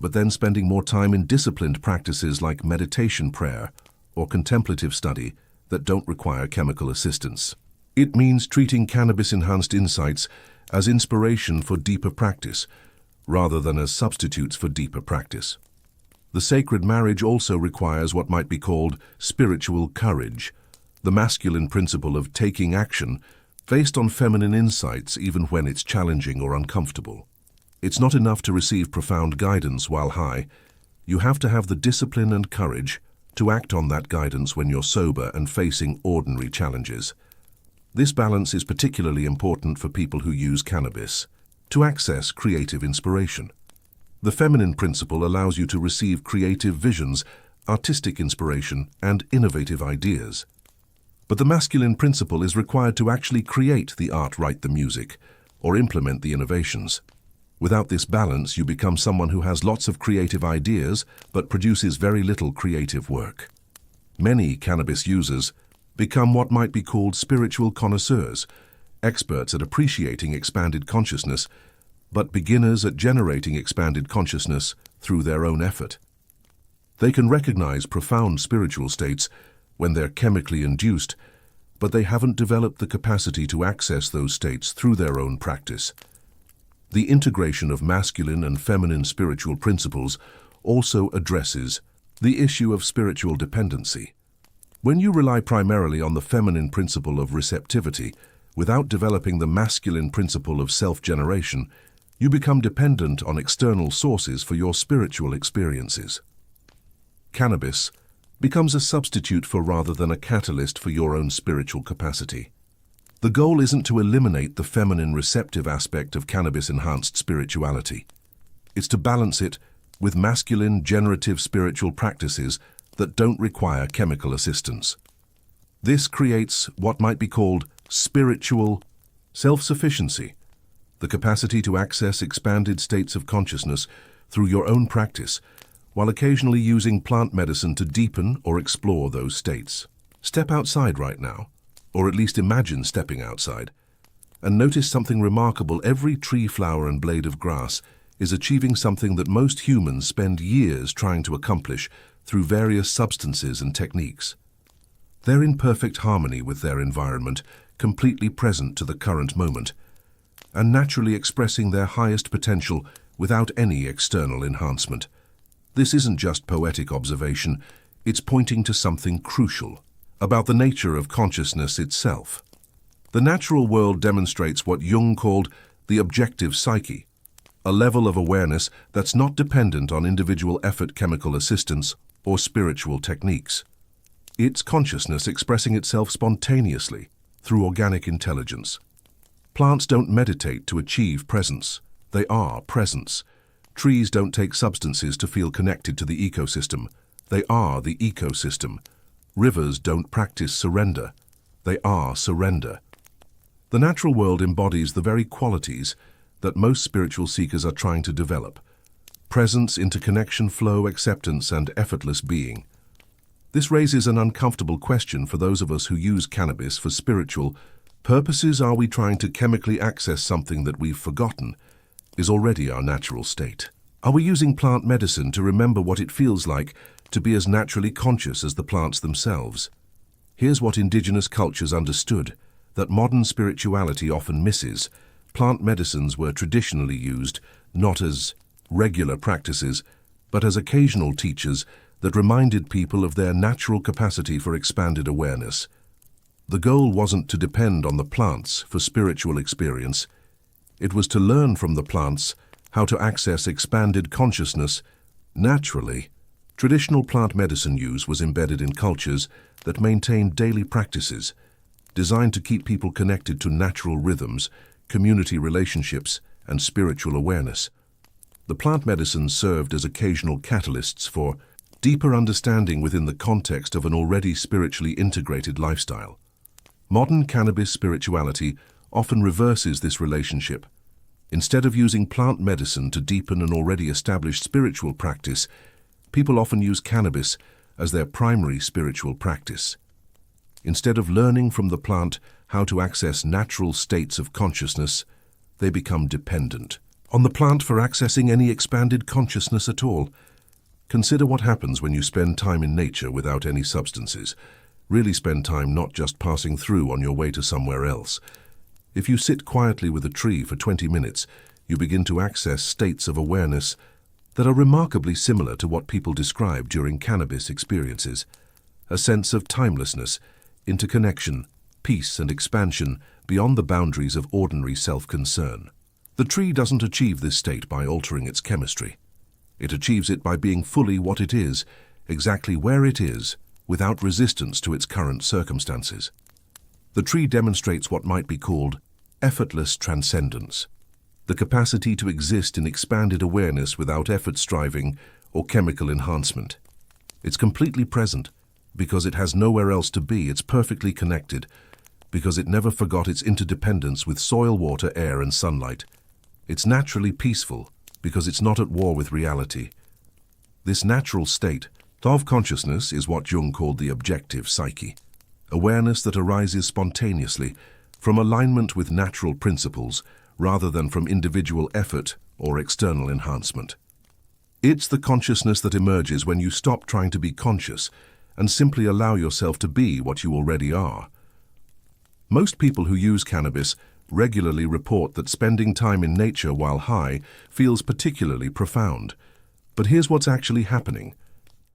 but then spending more time in disciplined practices like meditation, prayer, or contemplative study that don't require chemical assistance. It means treating cannabis-enhanced insights as inspiration for deeper practice, rather than as substitutes for deeper practice. The sacred marriage also requires what might be called spiritual courage, the masculine principle of taking action based on feminine insights even when it's challenging or uncomfortable. It's not enough to receive profound guidance while high. You have to have the discipline and courage to act on that guidance when you're sober and facing ordinary challenges. This balance is particularly important for people who use cannabis to access creative inspiration. The feminine principle allows you to receive creative visions, artistic inspiration, and innovative ideas. But the masculine principle is required to actually create the art, write the music, or implement the innovations. Without this balance, you become someone who has lots of creative ideas but produces very little creative work. Many cannabis users become what might be called spiritual connoisseurs, experts at appreciating expanded consciousness, but beginners at generating expanded consciousness through their own effort. They can recognize profound spiritual states when they're chemically induced, but they haven't developed the capacity to access those states through their own practice. The integration of masculine and feminine spiritual principles also addresses the issue of spiritual dependency. When you rely primarily on the feminine principle of receptivity, without developing the masculine principle of self-generation, you become dependent on external sources for your spiritual experiences. Cannabis becomes a substitute for rather than a catalyst for your own spiritual capacity. The goal isn't to eliminate the feminine receptive aspect of cannabis-enhanced spirituality. It's to balance it with masculine generative spiritual practices that don't require chemical assistance. This creates what might be called spiritual self-sufficiency, the capacity to access expanded states of consciousness through your own practice, while occasionally using plant medicine to deepen or explore those states. Step outside right now, or at least imagine stepping outside, and notice something remarkable. Every tree, flower, and blade of grass is achieving something that most humans spend years trying to accomplish through various substances and techniques. They're in perfect harmony with their environment, completely present to the current moment, and naturally expressing their highest potential without any external enhancement. This isn't just poetic observation, it's pointing to something crucial about the nature of consciousness itself. The natural world demonstrates what Jung called the objective psyche, a level of awareness that's not dependent on individual effort, chemical assistance, or spiritual techniques. It's consciousness expressing itself spontaneously through organic intelligence. Plants don't meditate to achieve presence, they are presence. Trees don't take substances to feel connected to the ecosystem, they are the ecosystem. Rivers don't practice surrender, they are surrender. The natural world embodies the very qualities that most spiritual seekers are trying to develop: presence, interconnection, flow, acceptance, and effortless being. This raises an uncomfortable question for those of us who use cannabis for spiritual purposes. Are we trying to chemically access something that we've forgotten is already our natural state? Are we using plant medicine to remember what it feels like to be as naturally conscious as the plants themselves? Here's what indigenous cultures understood that modern spirituality often misses. Plant medicines were traditionally used not as regular practices, but as occasional teachers that reminded people of their natural capacity for expanded awareness. The goal wasn't to depend on the plants for spiritual experience. It was to learn from the plants how to access expanded consciousness naturally. Traditional plant medicine use was embedded in cultures that maintained daily practices designed to keep people connected to natural rhythms, community relationships, and spiritual awareness. The plant medicines served as occasional catalysts for deeper understanding within the context of an already spiritually integrated lifestyle. Modern cannabis spirituality often reverses this relationship. Instead of using plant medicine to deepen an already established spiritual practice, people often use cannabis as their primary spiritual practice. Instead of learning from the plant how to access natural states of consciousness, they become dependent on the plant for accessing any expanded consciousness at all. Consider what happens when you spend time in nature without any substances. Really spend time, not just passing through on your way to somewhere else. If you sit quietly with a tree for 20 minutes, you begin to access states of awareness that are remarkably similar to what people describe during cannabis experiences. A sense of timelessness, interconnection, peace, and expansion beyond the boundaries of ordinary self-concern. The tree doesn't achieve this state by altering its chemistry. It achieves it by being fully what it is, exactly where it is, without resistance to its current circumstances. The tree demonstrates what might be called effortless transcendence, the capacity to exist in expanded awareness without effort, striving, or chemical enhancement. It's completely present because it has nowhere else to be. It's perfectly connected because it never forgot its interdependence with soil, water, air, and sunlight. It's naturally peaceful because it's not at war with reality. This natural state of consciousness is what Jung called the objective psyche, awareness that arises spontaneously from alignment with natural principles rather than from individual effort or external enhancement. It's the consciousness that emerges when you stop trying to be conscious and simply allow yourself to be what you already are. Most people who use cannabis regularly report that spending time in nature while high feels particularly profound. But here's what's actually happening.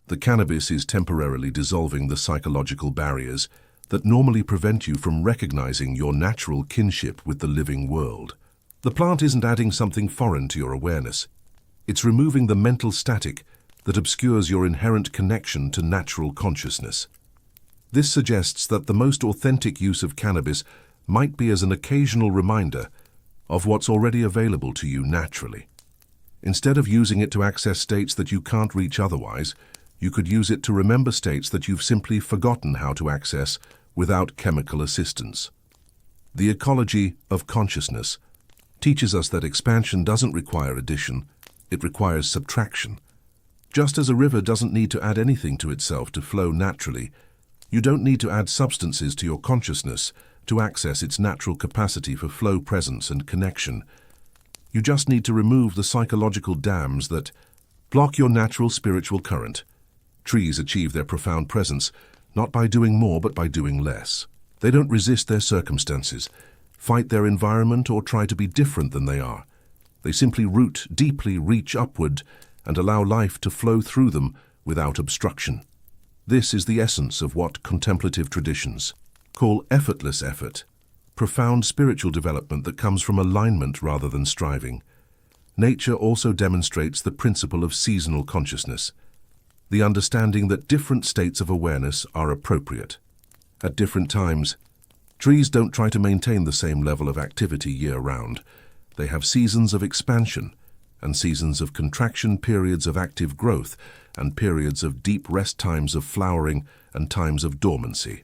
The cannabis is temporarily dissolving the psychological barriers that normally prevent you from recognizing your natural kinship with the living world. The plant isn't adding something foreign to your awareness. It's removing the mental static that obscures your inherent connection to natural consciousness. This suggests that the most authentic use of cannabis might be as an occasional reminder of what's already available to you naturally. Instead of using it to access states that you can't reach otherwise, you could use it to remember states that you've simply forgotten how to access without chemical assistance. The ecology of consciousness teaches us that expansion doesn't require addition, it requires subtraction. Just as a river doesn't need to add anything to itself to flow naturally, you don't need to add substances to your consciousness to access its natural capacity for flow, presence, and connection. You just need to remove the psychological dams that block your natural spiritual current. Trees achieve their profound presence not by doing more but by doing less. They don't resist their circumstances, fight their environment, or try to be different than they are. They simply root deeply, reach upward, and allow life to flow through them without obstruction. This is the essence of what contemplative traditions call effortless effort, profound spiritual development that comes from alignment rather than striving. Nature also demonstrates the principle of seasonal consciousness, the understanding that different states of awareness are appropriate. At different times, trees don't try to maintain the same level of activity year-round. They have seasons of expansion and seasons of contraction, periods of active growth, and periods of deep rest, times of flowering and times of dormancy.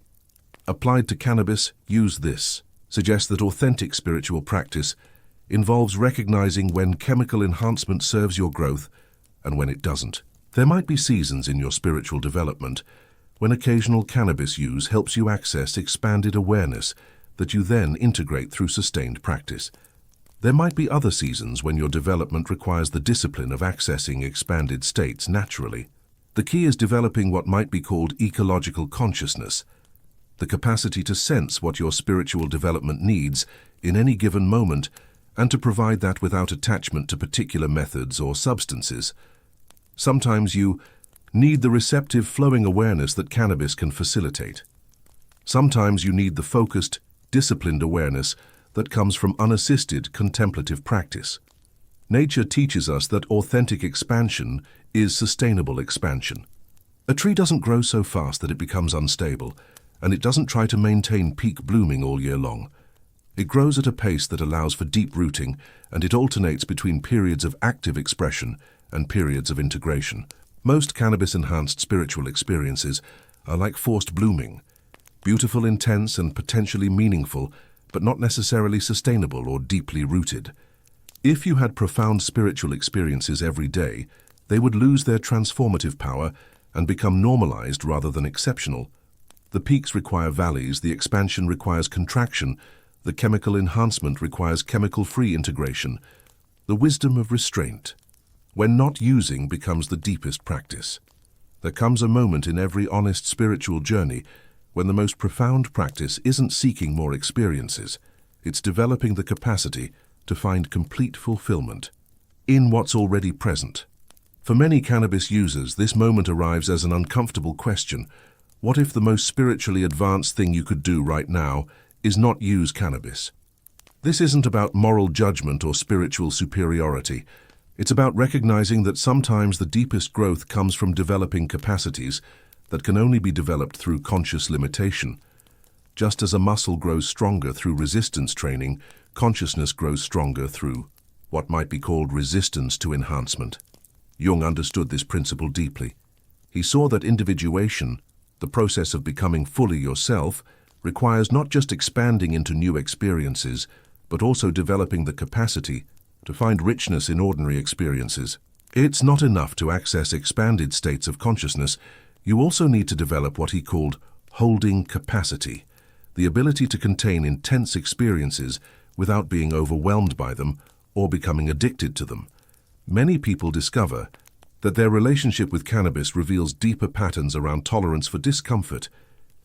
Applied to cannabis, use this. Suggests that authentic spiritual practice involves recognizing when chemical enhancement serves your growth and when it doesn't. There might be seasons in your spiritual development when occasional cannabis use helps you access expanded awareness that you then integrate through sustained practice. There might be other seasons when your development requires the discipline of accessing expanded states naturally. The key is developing what might be called ecological consciousness, the capacity to sense what your spiritual development needs in any given moment and to provide that without attachment to particular methods or substances. Sometimes you need the receptive, flowing awareness that cannabis can facilitate. Sometimes you need the focused, disciplined awareness that comes from unassisted contemplative practice. Nature teaches us that authentic expansion is sustainable expansion. A tree doesn't grow so fast that it becomes unstable, and it doesn't try to maintain peak blooming all year long. It grows at a pace that allows for deep rooting, and it alternates between periods of active expression and periods of integration. Most cannabis-enhanced spiritual experiences are like forced blooming, beautiful, intense, and potentially meaningful, but not necessarily sustainable or deeply rooted. If you had profound spiritual experiences every day, they would lose their transformative power and become normalized rather than exceptional. The peaks require valleys, the expansion requires contraction, the chemical enhancement requires chemical-free integration. The wisdom of restraint, when not using, becomes the deepest practice. There comes a moment in every honest spiritual journey when the most profound practice isn't seeking more experiences, it's developing the capacity to find complete fulfillment in what's already present. For many cannabis users, this moment arrives as an uncomfortable question. What if the most spiritually advanced thing you could do right now is not use cannabis? This isn't about moral judgment or spiritual superiority. It's about recognizing that sometimes the deepest growth comes from developing capacities that can only be developed through conscious limitation. Just as a muscle grows stronger through resistance training, consciousness grows stronger through what might be called resistance to enhancement. Jung understood this principle deeply. He saw that individuation, the process of becoming fully yourself, requires not just expanding into new experiences, but also developing the capacity to find richness in ordinary experiences. It's not enough to access expanded states of consciousness. You also need to develop what he called holding capacity, the ability to contain intense experiences without being overwhelmed by them or becoming addicted to them. Many people discover that their relationship with cannabis reveals deeper patterns around tolerance for discomfort,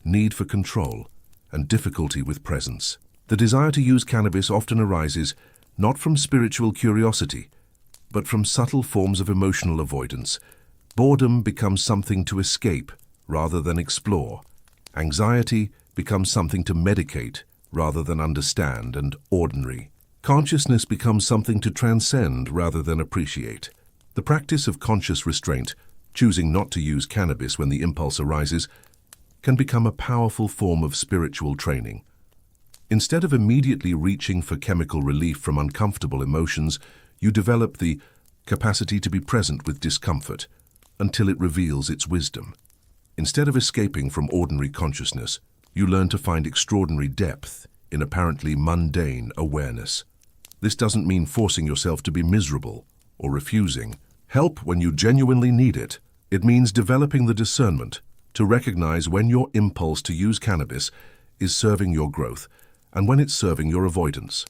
need for control, and difficulty with presence. The desire to use cannabis often arises not from spiritual curiosity, but from subtle forms of emotional avoidance. Boredom becomes something to escape rather than explore. Anxiety becomes something to medicate rather than understand and ordinary. Consciousness becomes something to transcend rather than appreciate. The practice of conscious restraint, choosing not to use cannabis when the impulse arises, can become a powerful form of spiritual training. Instead of immediately reaching for chemical relief from uncomfortable emotions, you develop the capacity to be present with discomfort until it reveals its wisdom. Instead of escaping from ordinary consciousness, you learn to find extraordinary depth in apparently mundane awareness. This doesn't mean forcing yourself to be miserable or refusing help when you genuinely need it. It means developing the discernment to recognize when your impulse to use cannabis is serving your growth and when it's serving your avoidance.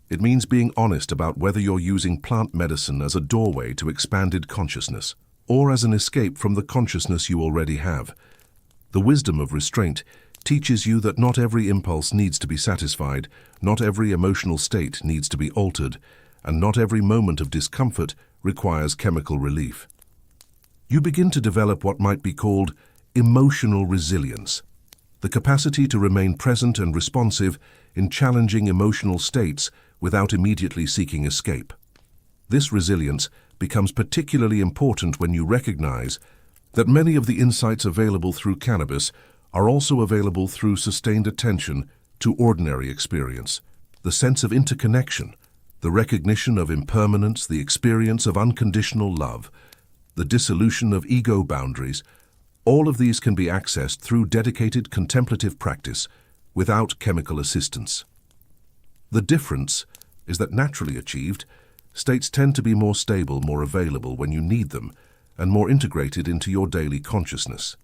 It means being honest about whether you're using plant medicine as a doorway to expanded consciousness or as an escape from the consciousness you already have. The wisdom of restraint teaches you that not every impulse needs to be satisfied, not every emotional state needs to be altered, and not every moment of discomfort requires chemical relief. You begin to develop what might be called emotional resilience, the capacity to remain present and responsive in challenging emotional states without immediately seeking escape. This resilience becomes particularly important when you recognize that many of the insights available through cannabis are also available through sustained attention to ordinary experience. The sense of interconnection, the recognition of impermanence, the experience of unconditional love, the dissolution of ego boundaries, all of these can be accessed through dedicated contemplative practice without chemical assistance. The difference is that naturally achieved, states tend to be more stable, more available when you need them, and more integrated into your daily consciousness.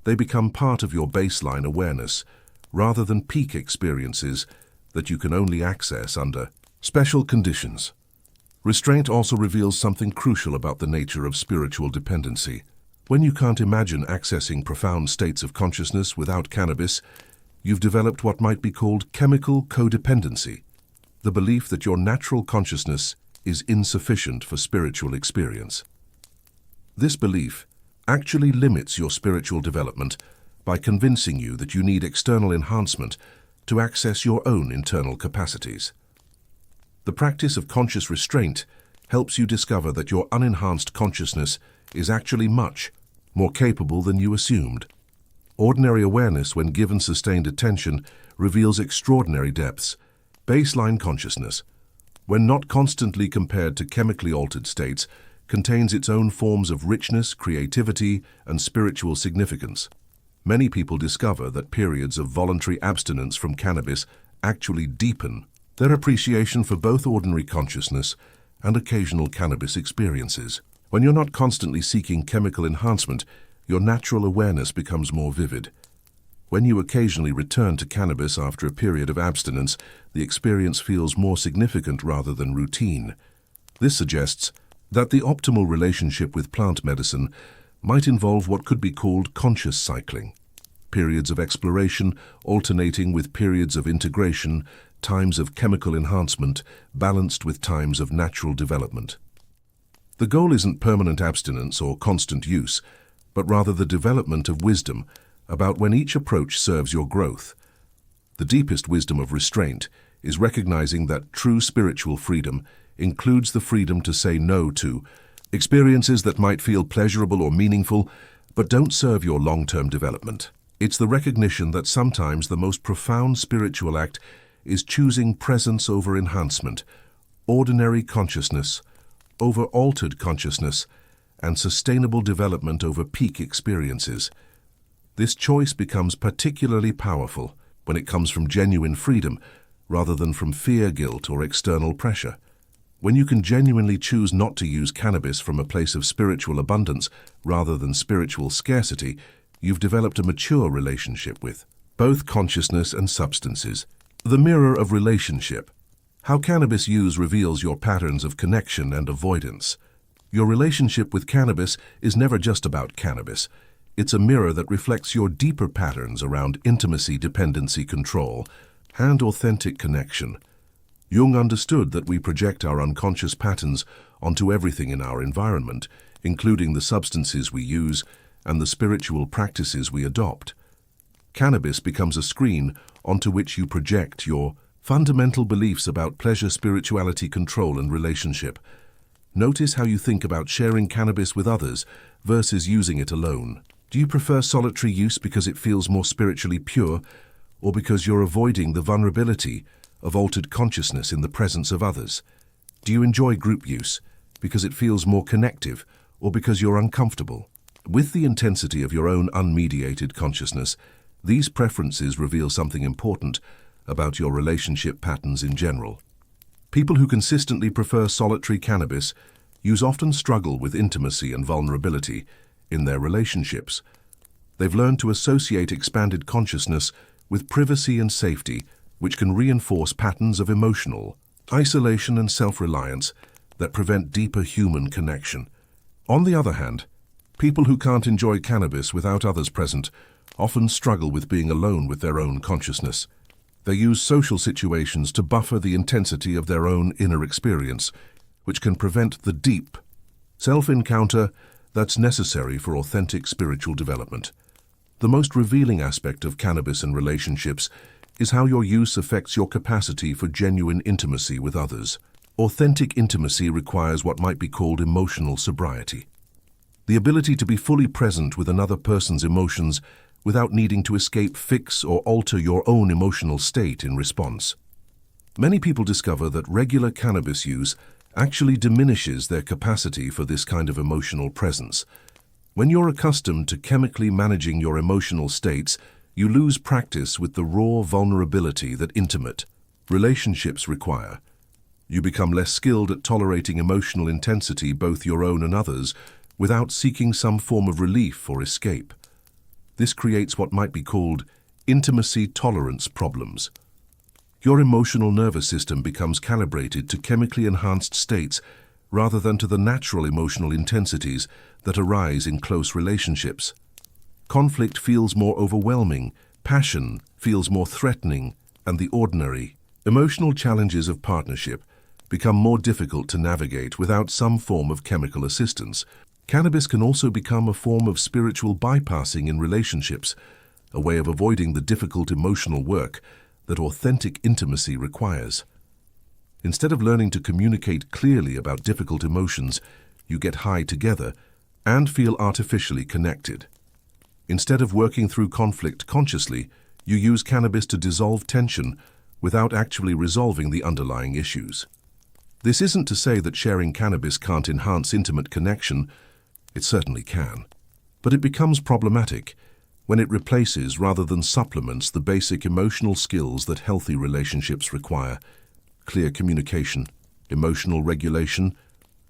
They become part of your baseline awareness, rather than peak experiences that you can only access under special conditions. Restraint also reveals something crucial about the nature of spiritual dependency. When you can't imagine accessing profound states of consciousness without cannabis, you've developed what might be called chemical codependency, the belief that your natural consciousness is insufficient for spiritual experience. This belief actually limits your spiritual development by convincing you that you need external enhancement to access your own internal capacities. The practice of conscious restraint helps you discover that your unenhanced consciousness is actually much more capable than you assumed. Ordinary awareness, when given sustained attention, reveals extraordinary depths. Baseline consciousness, when not constantly compared to chemically altered states, contains its own forms of richness, creativity, and spiritual significance. Many people discover that periods of voluntary abstinence from cannabis actually deepen their appreciation for both ordinary consciousness and occasional cannabis experiences. When you're not constantly seeking chemical enhancement, your natural awareness becomes more vivid. When you occasionally return to cannabis after a period of abstinence, the experience feels more significant rather than routine. This suggests that the optimal relationship with plant medicine might involve what could be called conscious cycling, periods of exploration alternating with periods of integration, times of chemical enhancement balanced with times of natural development. The goal isn't permanent abstinence or constant use, but rather the development of wisdom about when each approach serves your growth. The deepest wisdom of restraint is recognizing that true spiritual freedom includes the freedom to say no to experiences that might feel pleasurable or meaningful, but don't serve your long-term development. It's the recognition that sometimes the most profound spiritual act is choosing presence over enhancement, ordinary consciousness over altered consciousness, and sustainable development over peak experiences. This choice becomes particularly powerful when it comes from genuine freedom rather than from fear, guilt, or external pressure. When you can genuinely choose not to use cannabis from a place of spiritual abundance rather than spiritual scarcity, you've developed a mature relationship with both consciousness and substances. The mirror of relationship. How cannabis use reveals your patterns of connection and avoidance. Your relationship with cannabis is never just about cannabis. It's a mirror that reflects your deeper patterns around intimacy, dependency, control, and authentic connection. Jung understood that we project our unconscious patterns onto everything in our environment, including the substances we use and the spiritual practices we adopt. Cannabis becomes a screen onto which you project your fundamental beliefs about pleasure, spirituality, control, and relationship. Notice how you think about sharing cannabis with others versus using it alone. Do you prefer solitary use because it feels more spiritually pure, or because you're avoiding the vulnerability of altered consciousness in the presence of others? Do you enjoy group use because it feels more connective, or because you're uncomfortable? With the intensity of your own unmediated consciousness, these preferences reveal something important about your relationship patterns in general. People who consistently prefer solitary cannabis use often struggle with intimacy and vulnerability in their relationships. They've learned to associate expanded consciousness with privacy and safety, which can reinforce patterns of emotional isolation and self-reliance that prevent deeper human connection. On the other hand, people who can't enjoy cannabis without others present often struggle with being alone with their own consciousness. They use social situations to buffer the intensity of their own inner experience, which can prevent the deep self-encounter that's necessary for authentic spiritual development. The most revealing aspect of cannabis and relationships is how your use affects your capacity for genuine intimacy with others. Authentic intimacy requires what might be called emotional sobriety. The ability to be fully present with another person's emotions without needing to escape, fix, or alter your own emotional state in response. Many people discover that regular cannabis use actually diminishes their capacity for this kind of emotional presence. When you're accustomed to chemically managing your emotional states, you lose practice with the raw vulnerability that intimate relationships require. You become less skilled at tolerating emotional intensity, both your own and others, without seeking some form of relief or escape. This creates what might be called intimacy tolerance problems. Your emotional nervous system becomes calibrated to chemically enhanced states rather than to the natural emotional intensities that arise in close relationships. Conflict feels more overwhelming, passion feels more threatening, and the ordinary, emotional challenges of partnership become more difficult to navigate without some form of chemical assistance. Cannabis can also become a form of spiritual bypassing in relationships, a way of avoiding the difficult emotional work that authentic intimacy requires. Instead of learning to communicate clearly about difficult emotions, you get high together and feel artificially connected. Instead of working through conflict consciously, you use cannabis to dissolve tension without actually resolving the underlying issues. This isn't to say that sharing cannabis can't enhance intimate connection. It certainly can. But it becomes problematic when it replaces rather than supplements the basic emotional skills that healthy relationships require: clear communication, emotional regulation,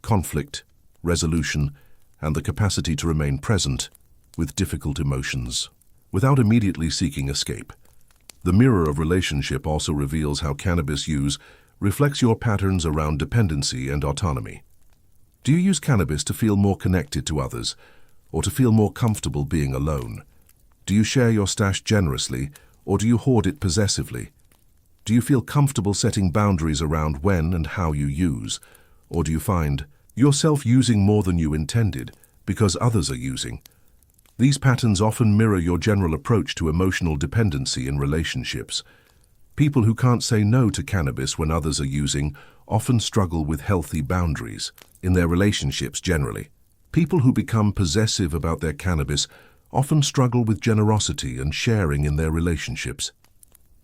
conflict resolution, and the capacity to remain present with difficult emotions without immediately seeking escape. The mirror of relationship also reveals how cannabis use reflects your patterns around dependency and autonomy. Do you use cannabis to feel more connected to others, or to feel more comfortable being alone? Do you share your stash generously, or do you hoard it possessively? Do you feel comfortable setting boundaries around when and how you use, or do you find yourself using more than you intended because others are using? These patterns often mirror your general approach to emotional dependency in relationships. People who can't say no to cannabis when others are using often struggle with healthy boundaries in their relationships generally. People who become possessive about their cannabis often struggle with generosity and sharing in their relationships.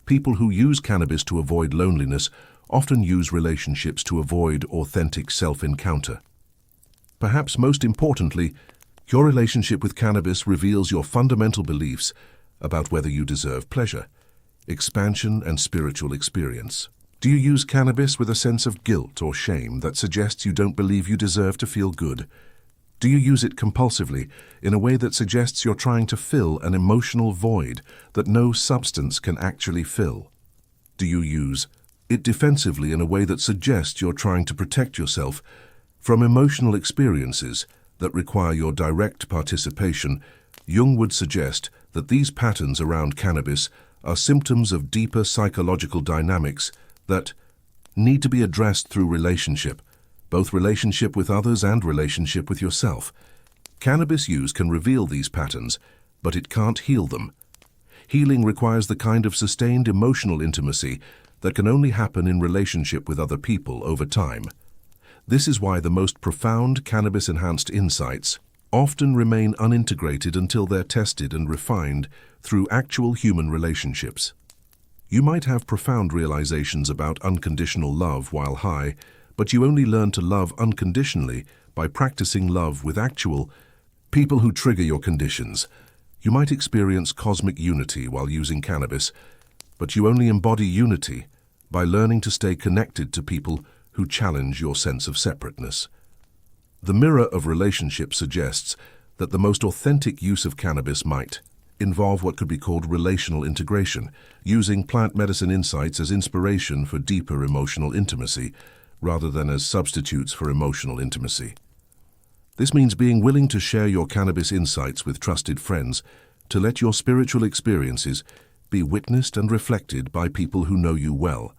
People who use cannabis to avoid loneliness often use relationships to avoid authentic self-encounter. Perhaps most importantly, your relationship with cannabis reveals your fundamental beliefs about whether you deserve pleasure, expansion, and spiritual experience. Do you use cannabis with a sense of guilt or shame that suggests you don't believe you deserve to feel good? Do you use it compulsively in a way that suggests you're trying to fill an emotional void that no substance can actually fill? Do you use it defensively in a way that suggests you're trying to protect yourself From emotional experiences that require your direct participation, Jung would suggest that these patterns around cannabis are symptoms of deeper psychological dynamics that need to be addressed through relationship, both relationship with others and relationship with yourself. Cannabis use can reveal these patterns, but it can't heal them. Healing requires the kind of sustained emotional intimacy that can only happen in relationship with other people over time. This is why the most profound cannabis-enhanced insights often remain unintegrated until they're tested and refined through actual human relationships. You might have profound realizations about unconditional love while high, but you only learn to love unconditionally by practicing love with actual people who trigger your conditions. You might experience cosmic unity while using cannabis, but you only embody unity by learning to stay connected to people who challenge your sense of separateness. The mirror of relationship suggests that the most authentic use of cannabis might involve what could be called relational integration, using plant medicine insights as inspiration for deeper emotional intimacy, rather than as substitutes for emotional intimacy. This means being willing to share your cannabis insights with trusted friends, to let your spiritual experiences be witnessed and reflected by people who know you well,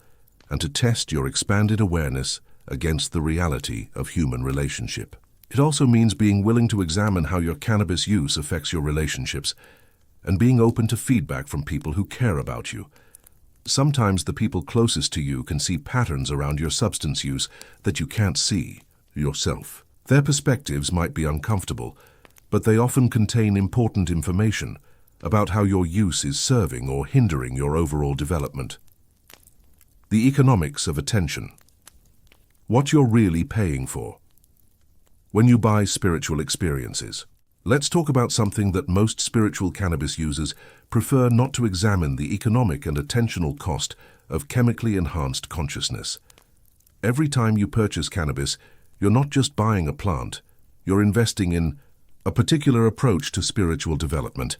and to test your expanded awareness against the reality of human relationship. It also means being willing to examine how your cannabis use affects your relationships, and being open to feedback from people who care about you. Sometimes the people closest to you can see patterns around your substance use that you can't see yourself. Their perspectives might be uncomfortable, but they often contain important information about how your use is serving or hindering your overall development. The economics of attention. What you're really paying for when you buy spiritual experiences. Let's talk about something that most spiritual cannabis users prefer not to examine: the economic and attentional cost of chemically enhanced consciousness. Every time you purchase cannabis, you're not just buying a plant, you're investing in a particular approach to spiritual development.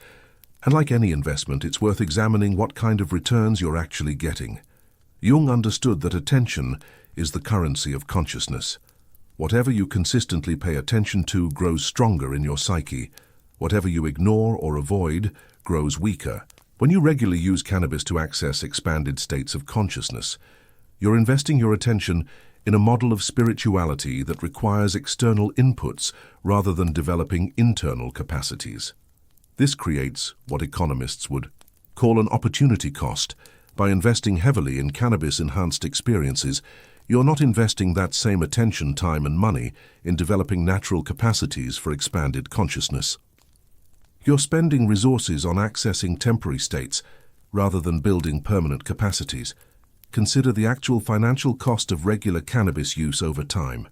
And like any investment, it's worth examining what kind of returns you're actually getting. Jung understood that attention is the currency of consciousness. Whatever you consistently pay attention to grows stronger in your psyche. Whatever you ignore or avoid grows weaker. When you regularly use cannabis to access expanded states of consciousness, you're investing your attention in a model of spirituality that requires external inputs rather than developing internal capacities. This creates what economists would call an opportunity cost. By investing heavily in cannabis-enhanced experiences, you're not investing that same attention, time, and money in developing natural capacities for expanded consciousness. You're spending resources on accessing temporary states rather than building permanent capacities. Consider the actual financial cost of regular cannabis use over time.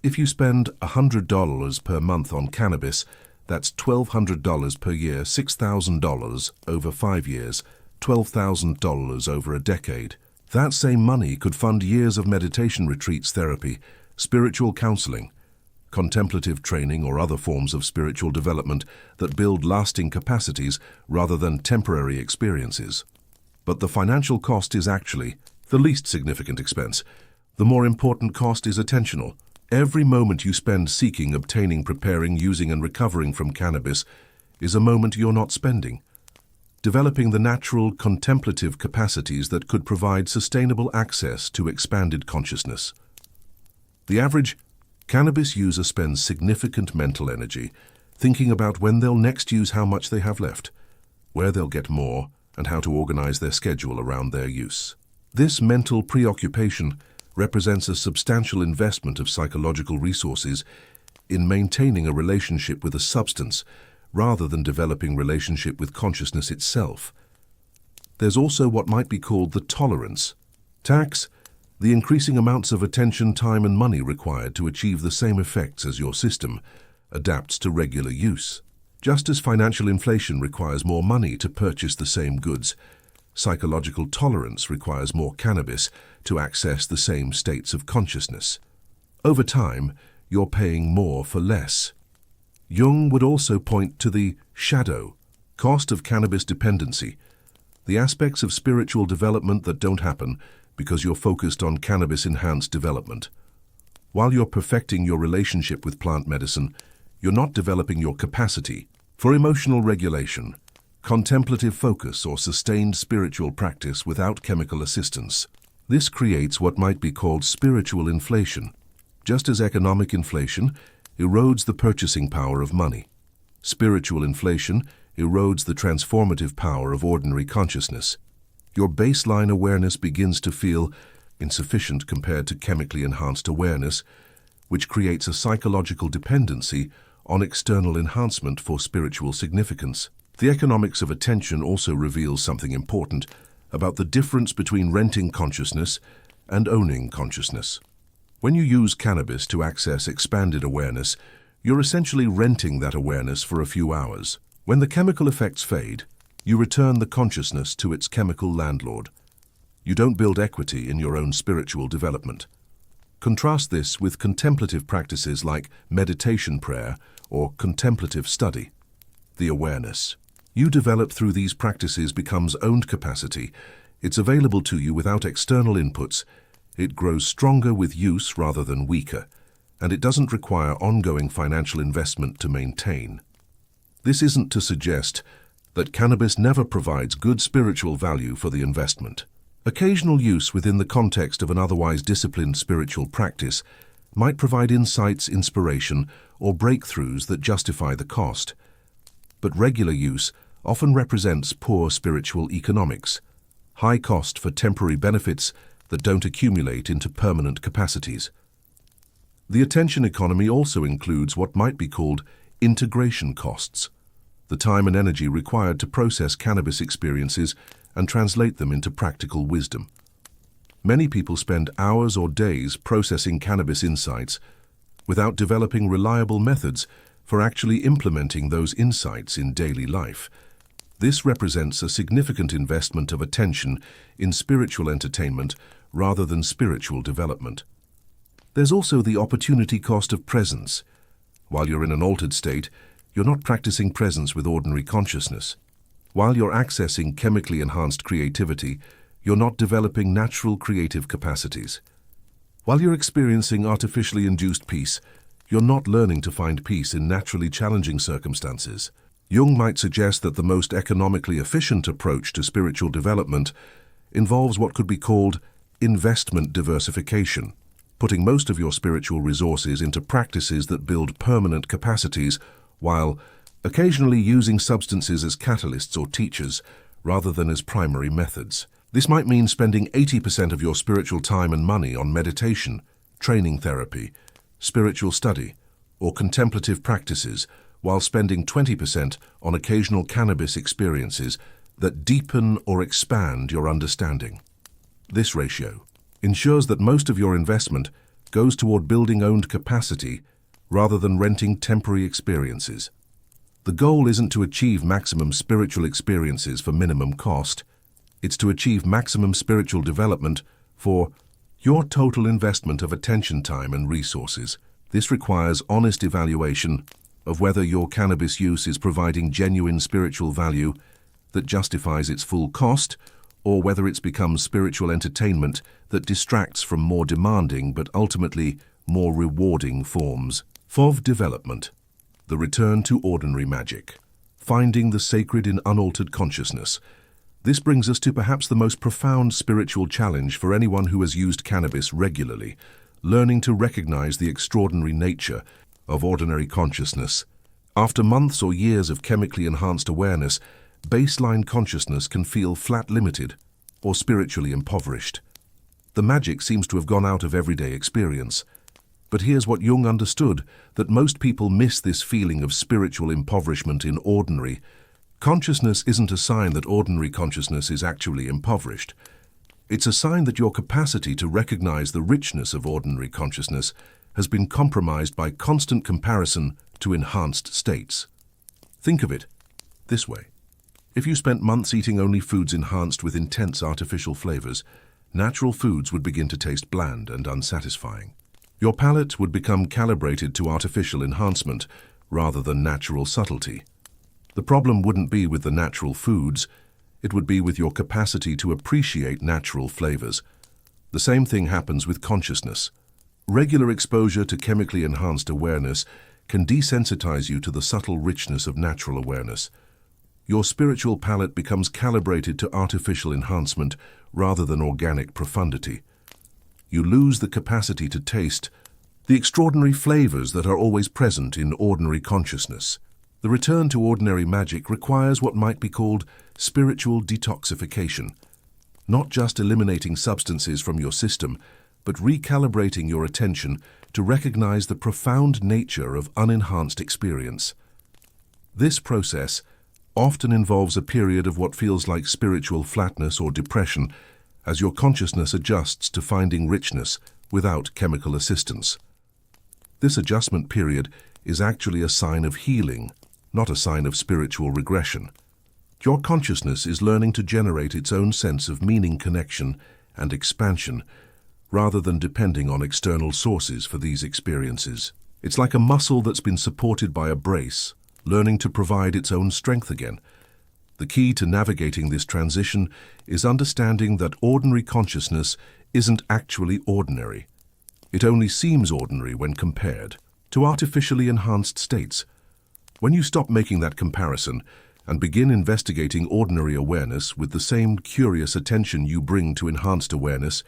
If you spend $100 per month on cannabis, that's $1,200 per year, $6,000 over 5 years, $12,000 over a decade. That same money could fund years of meditation retreats, therapy, spiritual counseling, contemplative training, or other forms of spiritual development that build lasting capacities rather than temporary experiences. But the financial cost is actually the least significant expense. The more important cost is attentional. Every moment you spend seeking, obtaining, preparing, using, and recovering from cannabis is a moment you're not spending developing the natural contemplative capacities that could provide sustainable access to expanded consciousness. The average cannabis user spends significant mental energy thinking about when they'll next use, how much they have left, where they'll get more, and how to organize their schedule around their use. This mental preoccupation represents a substantial investment of psychological resources in maintaining a relationship with a substance rather than developing relationship with consciousness itself. There's also what might be called the tolerance tax, the increasing amounts of attention, time, and money required to achieve the same effects as your system adapts to regular use. Just as financial inflation requires more money to purchase the same goods, psychological tolerance requires more cannabis to access the same states of consciousness. Over time, you're paying more for less. Jung would also point to the shadow cost of cannabis dependency, the aspects of spiritual development that don't happen because you're focused on cannabis-enhanced development. While you're perfecting your relationship with plant medicine, you're not developing your capacity for emotional regulation, contemplative focus, or sustained spiritual practice without chemical assistance. This creates what might be called spiritual inflation. Just as economic inflation erodes the purchasing power of money, spiritual inflation erodes the transformative power of ordinary consciousness. Your baseline awareness begins to feel insufficient compared to chemically enhanced awareness, which creates a psychological dependency on external enhancement for spiritual significance. The economics of attention also reveals something important about the difference between renting consciousness and owning consciousness. When you use cannabis to access expanded awareness, you're essentially renting that awareness for a few hours. When the chemical effects fade, you return the consciousness to its chemical landlord. You don't build equity in your own spiritual development. Contrast this with contemplative practices like meditation prayer or contemplative study. The awareness you develop through these practices becomes owned capacity. It's available to you without external inputs. It grows stronger with use rather than weaker, and it doesn't require ongoing financial investment to maintain. This isn't to suggest that cannabis never provides good spiritual value for the investment. Occasional use within the context of an otherwise disciplined spiritual practice might provide insights, inspiration, or breakthroughs that justify the cost. But regular use often represents poor spiritual economics, high cost for temporary benefits that don't accumulate into permanent capacities. The attention economy also includes what might be called integration costs, the time and energy required to process cannabis experiences and translate them into practical wisdom. Many people spend hours or days processing cannabis insights without developing reliable methods for actually implementing those insights in daily life. This represents a significant investment of attention in spiritual entertainment rather than spiritual development. There's also the opportunity cost of presence. While you're in an altered state, you're not practicing presence with ordinary consciousness. While you're accessing chemically enhanced creativity, you're not developing natural creative capacities. While you're experiencing artificially induced peace, you're not learning to find peace in naturally challenging circumstances. Jung might suggest that the most economically efficient approach to spiritual development involves what could be called investment diversification, putting most of your spiritual resources into practices that build permanent capacities while occasionally using substances as catalysts or teachers rather than as primary methods. This might mean spending 80% of your spiritual time and money on meditation, training therapy, spiritual study, or contemplative practices, while spending 20% on occasional cannabis experiences that deepen or expand your understanding. This ratio ensures that most of your investment goes toward building owned capacity rather than renting temporary experiences. The goal isn't to achieve maximum spiritual experiences for minimum cost. It's to achieve maximum spiritual development for your total investment of attention, time, and resources. This requires honest evaluation of whether your cannabis use is providing genuine spiritual value that justifies its full cost, or whether it's become spiritual entertainment that distracts from more demanding but ultimately more rewarding forms of development. The return to ordinary magic. Finding the sacred in unaltered consciousness. This brings us to perhaps the most profound spiritual challenge for anyone who has used cannabis regularly, learning to recognize the extraordinary nature of ordinary consciousness. After months or years of chemically enhanced awareness, baseline consciousness can feel flat-limited or spiritually impoverished. The magic seems to have gone out of everyday experience. But here's what Jung understood, that most people miss this feeling of spiritual impoverishment in ordinary. Consciousness isn't a sign that ordinary consciousness is actually impoverished. It's a sign that your capacity to recognize the richness of ordinary consciousness has been compromised by constant comparison to enhanced states. Think of it this way. If you spent months eating only foods enhanced with intense artificial flavors, natural foods would begin to taste bland and unsatisfying. Your palate would become calibrated to artificial enhancement rather than natural subtlety. The problem wouldn't be with the natural foods, it would be with your capacity to appreciate natural flavors. The same thing happens with consciousness. Regular exposure to chemically enhanced awareness can desensitize you to the subtle richness of natural awareness. Your spiritual palate becomes calibrated to artificial enhancement rather than organic profundity. You lose the capacity to taste the extraordinary flavors that are always present in ordinary consciousness. The return to ordinary magic requires what might be called spiritual detoxification, not just eliminating substances from your system, but recalibrating your attention to recognize the profound nature of unenhanced experience. This process often involves a period of what feels like spiritual flatness or depression as your consciousness adjusts to finding richness without chemical assistance. This adjustment period is actually a sign of healing, not a sign of spiritual regression. Your consciousness is learning to generate its own sense of meaning, connection, and expansion, rather than depending on external sources for these experiences. It's like a muscle that's been supported by a brace, learning to provide its own strength again. The key to navigating this transition is understanding that ordinary consciousness isn't actually ordinary. It only seems ordinary when compared to artificially enhanced states. When you stop making that comparison and begin investigating ordinary awareness with the same curious attention you bring to enhanced awareness,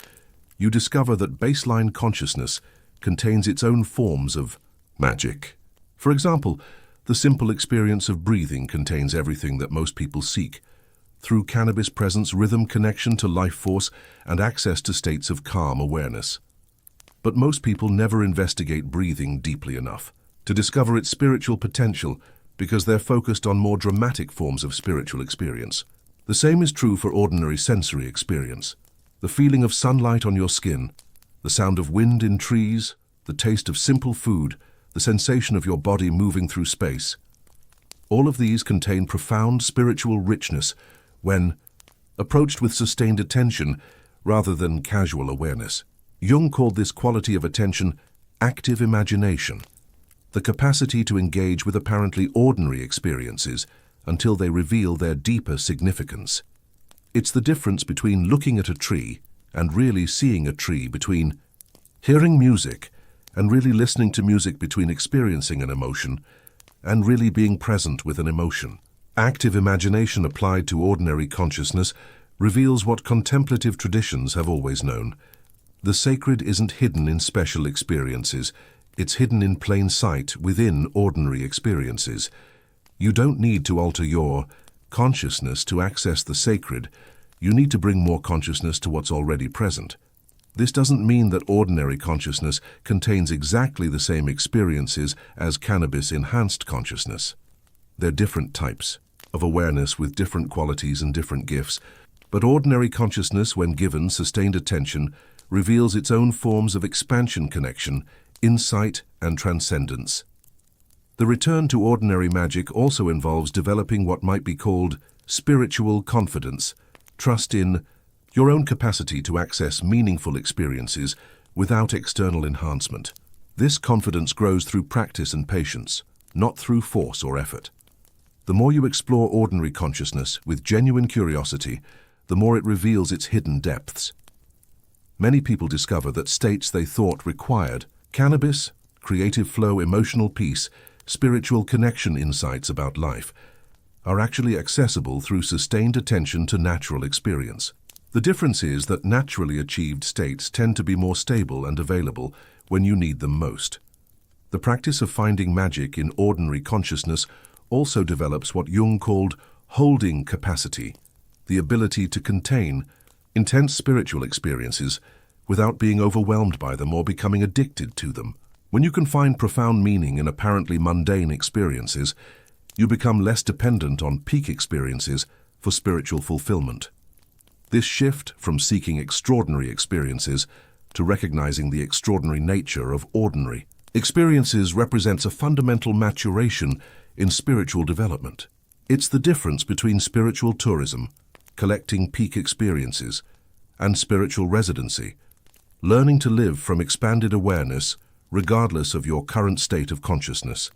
you discover that baseline consciousness contains its own forms of magic. For example, the simple experience of breathing contains everything that most people seek. Through cannabis presence, rhythm, connection to life force, and access to states of calm awareness. But most people never investigate breathing deeply enough to discover its spiritual potential because they're focused on more dramatic forms of spiritual experience. The same is true for ordinary sensory experience. The feeling of sunlight on your skin, the sound of wind in trees, the taste of simple food, the sensation of your body moving through space. All of these contain profound spiritual richness when approached with sustained attention rather than casual awareness. Jung called this quality of attention active imagination, the capacity to engage with apparently ordinary experiences until they reveal their deeper significance. It's the difference between looking at a tree and really seeing a tree, between hearing music and really listening to music, between experiencing an emotion and really being present with an emotion. Active imagination applied to ordinary consciousness reveals what contemplative traditions have always known. The sacred isn't hidden in special experiences, it's hidden in plain sight within ordinary experiences. You don't need to alter your consciousness to access the sacred. You need to bring more consciousness to what's already present. This doesn't mean that ordinary consciousness contains exactly the same experiences as cannabis-enhanced consciousness. They're different types of awareness with different qualities and different gifts, but ordinary consciousness, when given sustained attention, reveals its own forms of expansion, connection, insight, and transcendence. The return to ordinary magic also involves developing what might be called spiritual confidence, trust in your own capacity to access meaningful experiences without external enhancement. This confidence grows through practice and patience, not through force or effort. The more you explore ordinary consciousness with genuine curiosity, the more it reveals its hidden depths. Many people discover that states they thought required cannabis, creative flow, emotional peace, spiritual connection, insights about life, are actually accessible through sustained attention to natural experience. The difference is that naturally achieved states tend to be more stable and available when you need them most. The practice of finding magic in ordinary consciousness also develops what Jung called holding capacity, the ability to contain intense spiritual experiences without being overwhelmed by them or becoming addicted to them. When you can find profound meaning in apparently mundane experiences, you become less dependent on peak experiences for spiritual fulfillment. This shift from seeking extraordinary experiences to recognizing the extraordinary nature of ordinary experiences represents a fundamental maturation in spiritual development. It's the difference between spiritual tourism, collecting peak experiences, and spiritual residency, learning to live from expanded awareness regardless of your current state of consciousness.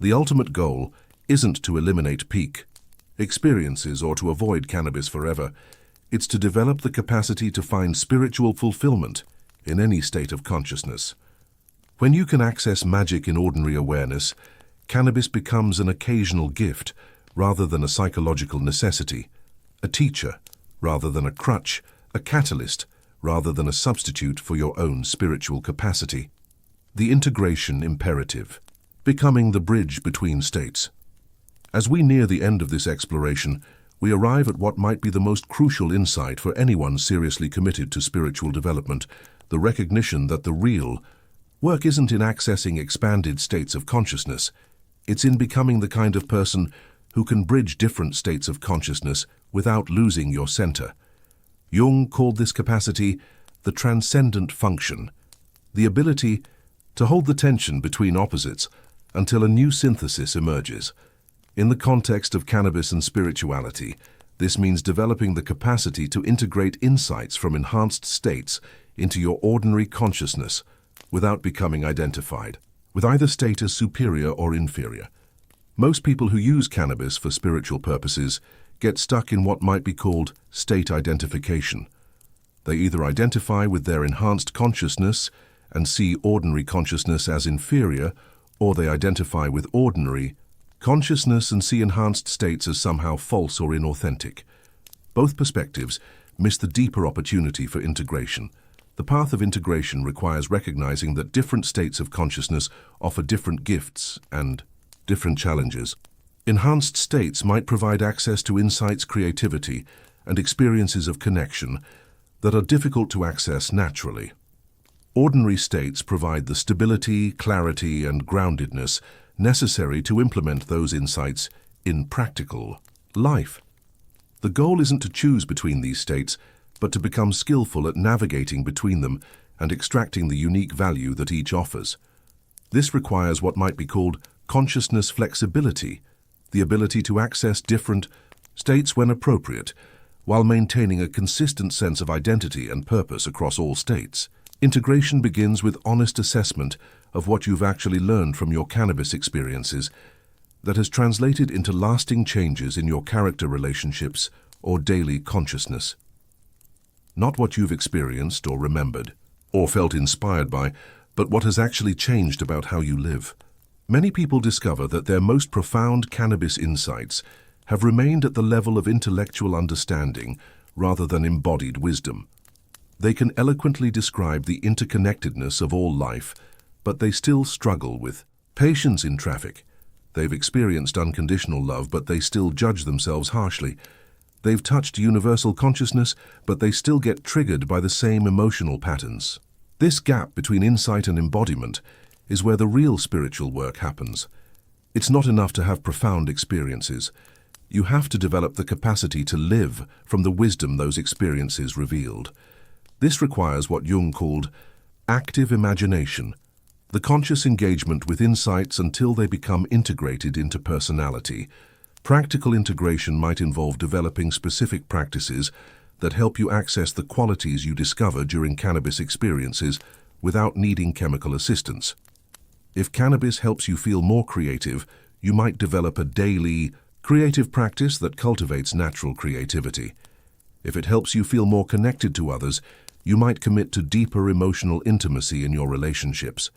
The ultimate goal isn't to eliminate peak experiences or to avoid cannabis forever. It's to develop the capacity to find spiritual fulfillment in any state of consciousness. When you can access magic in ordinary awareness, cannabis becomes an occasional gift rather than a psychological necessity, a teacher rather than a crutch, a catalyst rather than a substitute for your own spiritual capacity. The integration imperative, becoming the bridge between states. As we near the end of this exploration, we arrive at what might be the most crucial insight for anyone seriously committed to spiritual development, the recognition that the real work isn't in accessing expanded states of consciousness. It's in becoming the kind of person who can bridge different states of consciousness without losing your center. Jung called this capacity the transcendent function, the ability to hold the tension between opposites until a new synthesis emerges. In the context of cannabis and spirituality, this means developing the capacity to integrate insights from enhanced states into your ordinary consciousness without becoming identified with either state as superior or inferior. Most people who use cannabis for spiritual purposes get stuck in what might be called state identification. They either identify with their enhanced consciousness and see ordinary consciousness as inferior, or they identify with ordinary consciousness and see enhanced states as somehow false or inauthentic. Both perspectives miss the deeper opportunity for integration. The path of integration requires recognizing that different states of consciousness offer different gifts and different challenges. Enhanced states might provide access to insights, creativity, and experiences of connection that are difficult to access naturally. Ordinary states provide the stability, clarity, and groundedness necessary to implement those insights in practical life. The goal isn't to choose between these states, but to become skillful at navigating between them and extracting the unique value that each offers. This requires what might be called consciousness flexibility, the ability to access different states when appropriate, while maintaining a consistent sense of identity and purpose across all states. Integration begins with honest assessment of what you've actually learned from your cannabis experiences that has translated into lasting changes in your character relationships or daily consciousness. Not what you've experienced or remembered or felt inspired by, but what has actually changed about how you live. Many people discover that their most profound cannabis insights have remained at the level of intellectual understanding rather than embodied wisdom. They can eloquently describe the interconnectedness of all life, but they still struggle with patience in traffic. They've experienced unconditional love, but they still judge themselves harshly. They've touched universal consciousness, but they still get triggered by the same emotional patterns. This gap between insight and embodiment is where the real spiritual work happens. It's not enough to have profound experiences. You have to develop the capacity to live from the wisdom those experiences revealed. This requires what Jung called active imagination, the conscious engagement with insights until they become integrated into personality. Practical integration might involve developing specific practices that help you access the qualities you discover during cannabis experiences without needing chemical assistance. If cannabis helps you feel more creative, you might develop a daily creative practice that cultivates natural creativity. If it helps you feel more connected to others, you might commit to deeper emotional intimacy in your relationships.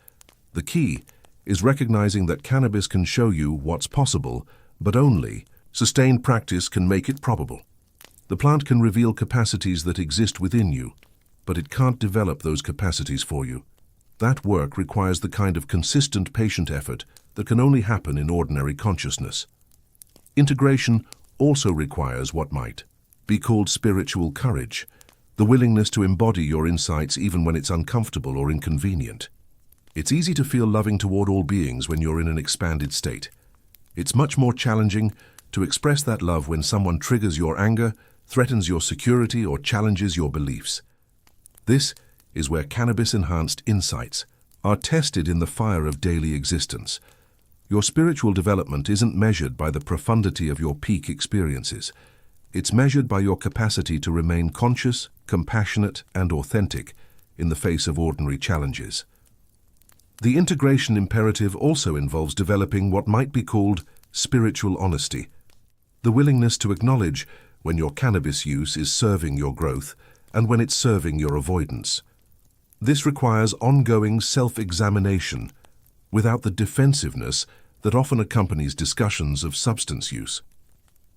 The key is recognizing that cannabis can show you what's possible, but only sustained practice can make it probable. The plant can reveal capacities that exist within you, but it can't develop those capacities for you. That work requires the kind of consistent, patient effort that can only happen in ordinary consciousness. Integration also requires what might be called spiritual courage, the willingness to embody your insights even when it's uncomfortable or inconvenient. It's easy to feel loving toward all beings when you're in an expanded state. It's much more challenging to express that love when someone triggers your anger, threatens your security, or challenges your beliefs. This is where cannabis-enhanced insights are tested in the fire of daily existence. Your spiritual development isn't measured by the profundity of your peak experiences. It's measured by your capacity to remain conscious, compassionate, and authentic in the face of ordinary challenges. The integration imperative also involves developing what might be called spiritual honesty, the willingness to acknowledge when your cannabis use is serving your growth and when it's serving your avoidance. This requires ongoing self-examination, without the defensiveness that often accompanies discussions of substance use.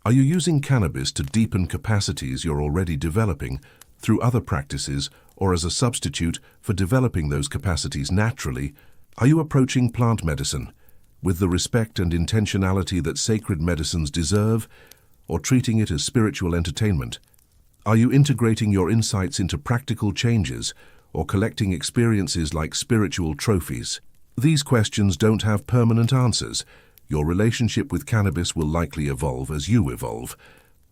Are you using cannabis to deepen capacities you're already developing through other practices or as a substitute for developing those capacities naturally? Are you approaching plant medicine with the respect and intentionality that sacred medicines deserve, or treating it as spiritual entertainment? Are you integrating your insights into practical changes or collecting experiences like spiritual trophies? These questions don't have permanent answers. Your relationship with cannabis will likely evolve as you evolve.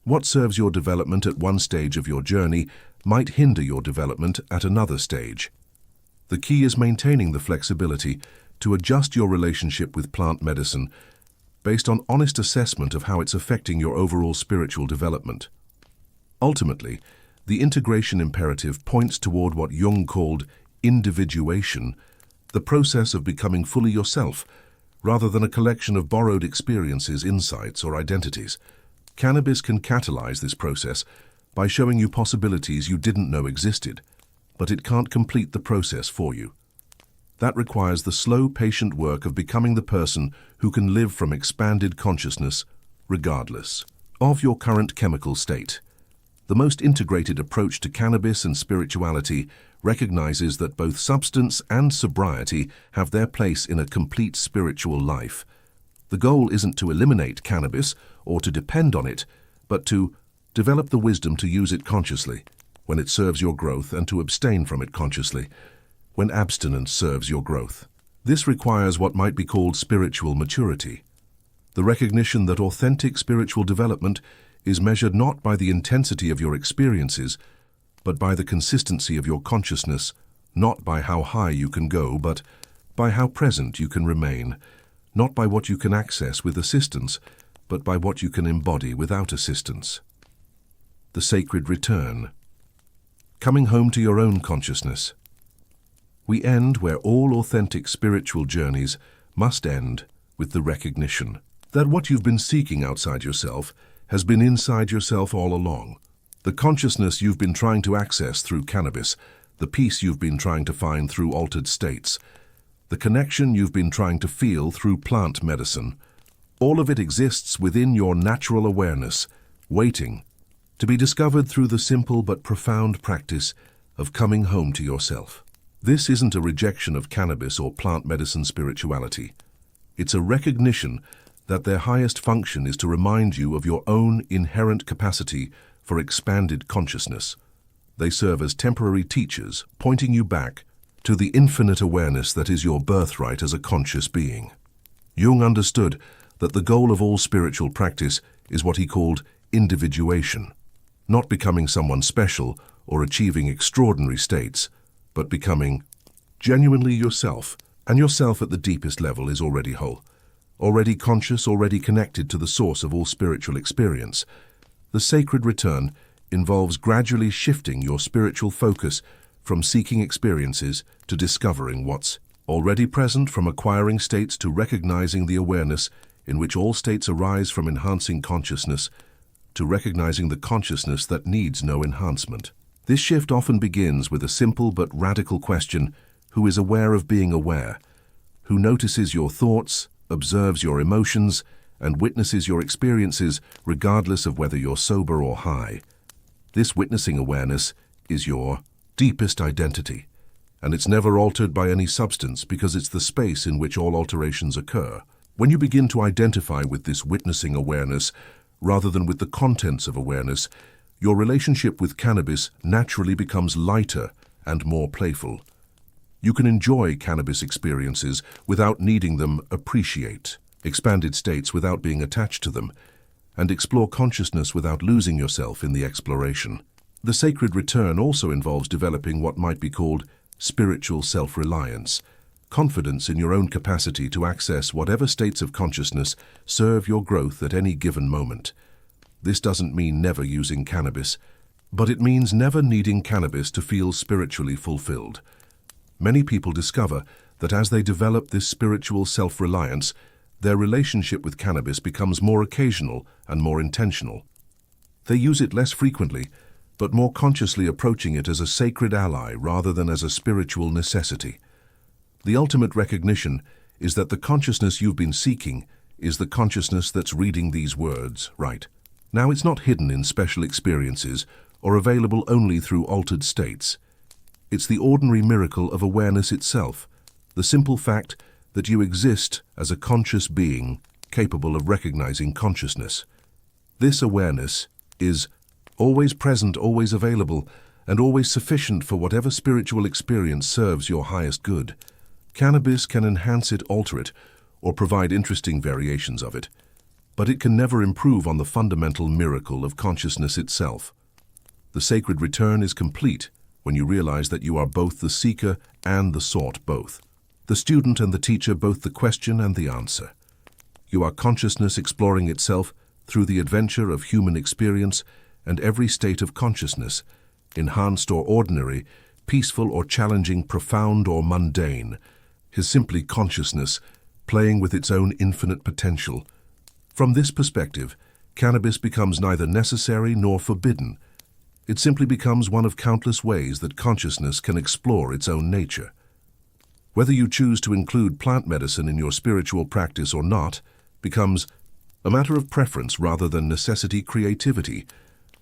What serves your development at one stage of your journey might hinder your development at another stage. The key is maintaining the flexibility to adjust your relationship with plant medicine based on honest assessment of how it's affecting your overall spiritual development. Ultimately, the integration imperative points toward what Jung called individuation, the process of becoming fully yourself, rather than a collection of borrowed experiences, insights, or identities. Cannabis can catalyze this process by showing you possibilities you didn't know existed, but it can't complete the process for you. That requires the slow, patient work of becoming the person who can live from expanded consciousness, regardless of your current chemical state. The most integrated approach to cannabis and spirituality recognizes that both substance and sobriety have their place in a complete spiritual life. The goal isn't to eliminate cannabis or to depend on it, but to develop the wisdom to use it consciously when it serves your growth and to abstain from it consciously when abstinence serves your growth. This requires what might be called spiritual maturity, the recognition that authentic spiritual development is measured not by the intensity of your experiences, but by the consistency of your consciousness, not by how high you can go, but by how present you can remain, not by what you can access with assistance, but by what you can embody without assistance. The sacred return. Coming home to your own consciousness. We end where all authentic spiritual journeys must end, with the recognition that what you've been seeking outside yourself has been inside yourself all along. The consciousness you've been trying to access through cannabis, the peace you've been trying to find through altered states, the connection you've been trying to feel through plant medicine, all of it exists within your natural awareness, waiting to be discovered through the simple but profound practice of coming home to yourself. This isn't a rejection of cannabis or plant medicine spirituality. It's a recognition that their highest function is to remind you of your own inherent capacity for expanded consciousness. They serve as temporary teachers, pointing you back to the infinite awareness that is your birthright as a conscious being. Jung understood that the goal of all spiritual practice is what he called individuation, not becoming someone special or achieving extraordinary states, but becoming genuinely yourself, and yourself at the deepest level is already whole, already conscious, already connected to the source of all spiritual experience. The sacred return involves gradually shifting your spiritual focus from seeking experiences to discovering what's already present, from acquiring states to recognizing the awareness in which all states arise from enhancing consciousness, to recognizing the consciousness that needs no enhancement. This shift often begins with a simple but radical question: who is aware of being aware? Who notices your thoughts, observes your emotions, and witnesses your experiences regardless of whether you're sober or high? This witnessing awareness is your deepest identity, and it's never altered by any substance because it's the space in which all alterations occur. When you begin to identify with this witnessing awareness rather than with the contents of awareness, your relationship with cannabis naturally becomes lighter and more playful. You can enjoy cannabis experiences without needing them, appreciate expanded states without being attached to them, and explore consciousness without losing yourself in the exploration. The sacred return also involves developing what might be called spiritual self-reliance, confidence in your own capacity to access whatever states of consciousness serve your growth at any given moment. This doesn't mean never using cannabis, but it means never needing cannabis to feel spiritually fulfilled. Many people discover that as they develop this spiritual self-reliance, their relationship with cannabis becomes more occasional and more intentional. They use it less frequently, but more consciously approaching it as a sacred ally rather than as a spiritual necessity. The ultimate recognition is that the consciousness you've been seeking is the consciousness that's reading these words, right? Now it's not hidden in special experiences or available only through altered states. It's the ordinary miracle of awareness itself, the simple fact that you exist as a conscious being capable of recognizing consciousness. This awareness is always present, always available, and always sufficient for whatever spiritual experience serves your highest good. Cannabis can enhance it, alter it, or provide interesting variations of it, but it can never improve on the fundamental miracle of consciousness itself. The sacred return is complete when you realize that you are both the seeker and the sought, both. The student and the teacher, both the question and the answer. You are consciousness exploring itself through the adventure of human experience and every state of consciousness, enhanced or ordinary, peaceful or challenging, profound or mundane, is simply consciousness playing with its own infinite potential. From this perspective, cannabis becomes neither necessary nor forbidden. It simply becomes one of countless ways that consciousness can explore its own nature. Whether you choose to include plant medicine in your spiritual practice or not becomes a matter of preference rather than necessity, creativity,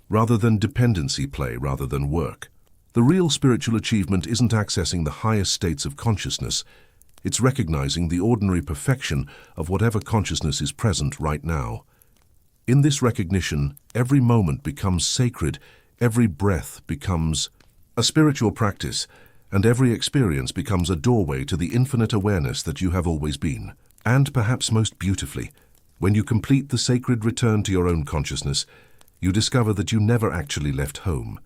rather than dependency, play rather than work. The real spiritual achievement isn't accessing the highest states of consciousness. It's recognizing the ordinary perfection of whatever consciousness is present right now. In this recognition, every moment becomes sacred, every breath becomes a spiritual practice, and every experience becomes a doorway to the infinite awareness that you have always been. And perhaps most beautifully, when you complete the sacred return to your own consciousness, you discover that you never actually left home.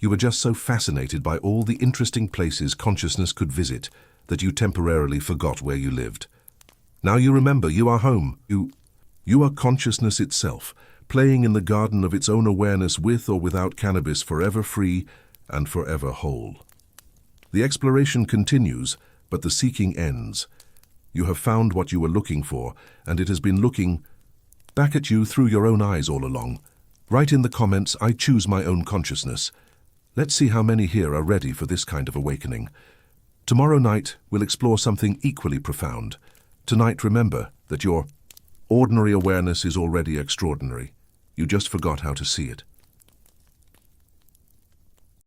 You were just so fascinated by all the interesting places consciousness could visit that you temporarily forgot where you lived. Now you remember you are home. You are consciousness itself, playing in the garden of its own awareness with or without cannabis, forever free and forever whole. The exploration continues, but the seeking ends. You have found what you were looking for, and it has been looking back at you through your own eyes all along. Write in the comments, "I choose my own consciousness." Let's see how many here are ready for this kind of awakening. Tomorrow night, we'll explore something equally profound. Tonight, remember that your ordinary awareness is already extraordinary. You just forgot how to see it.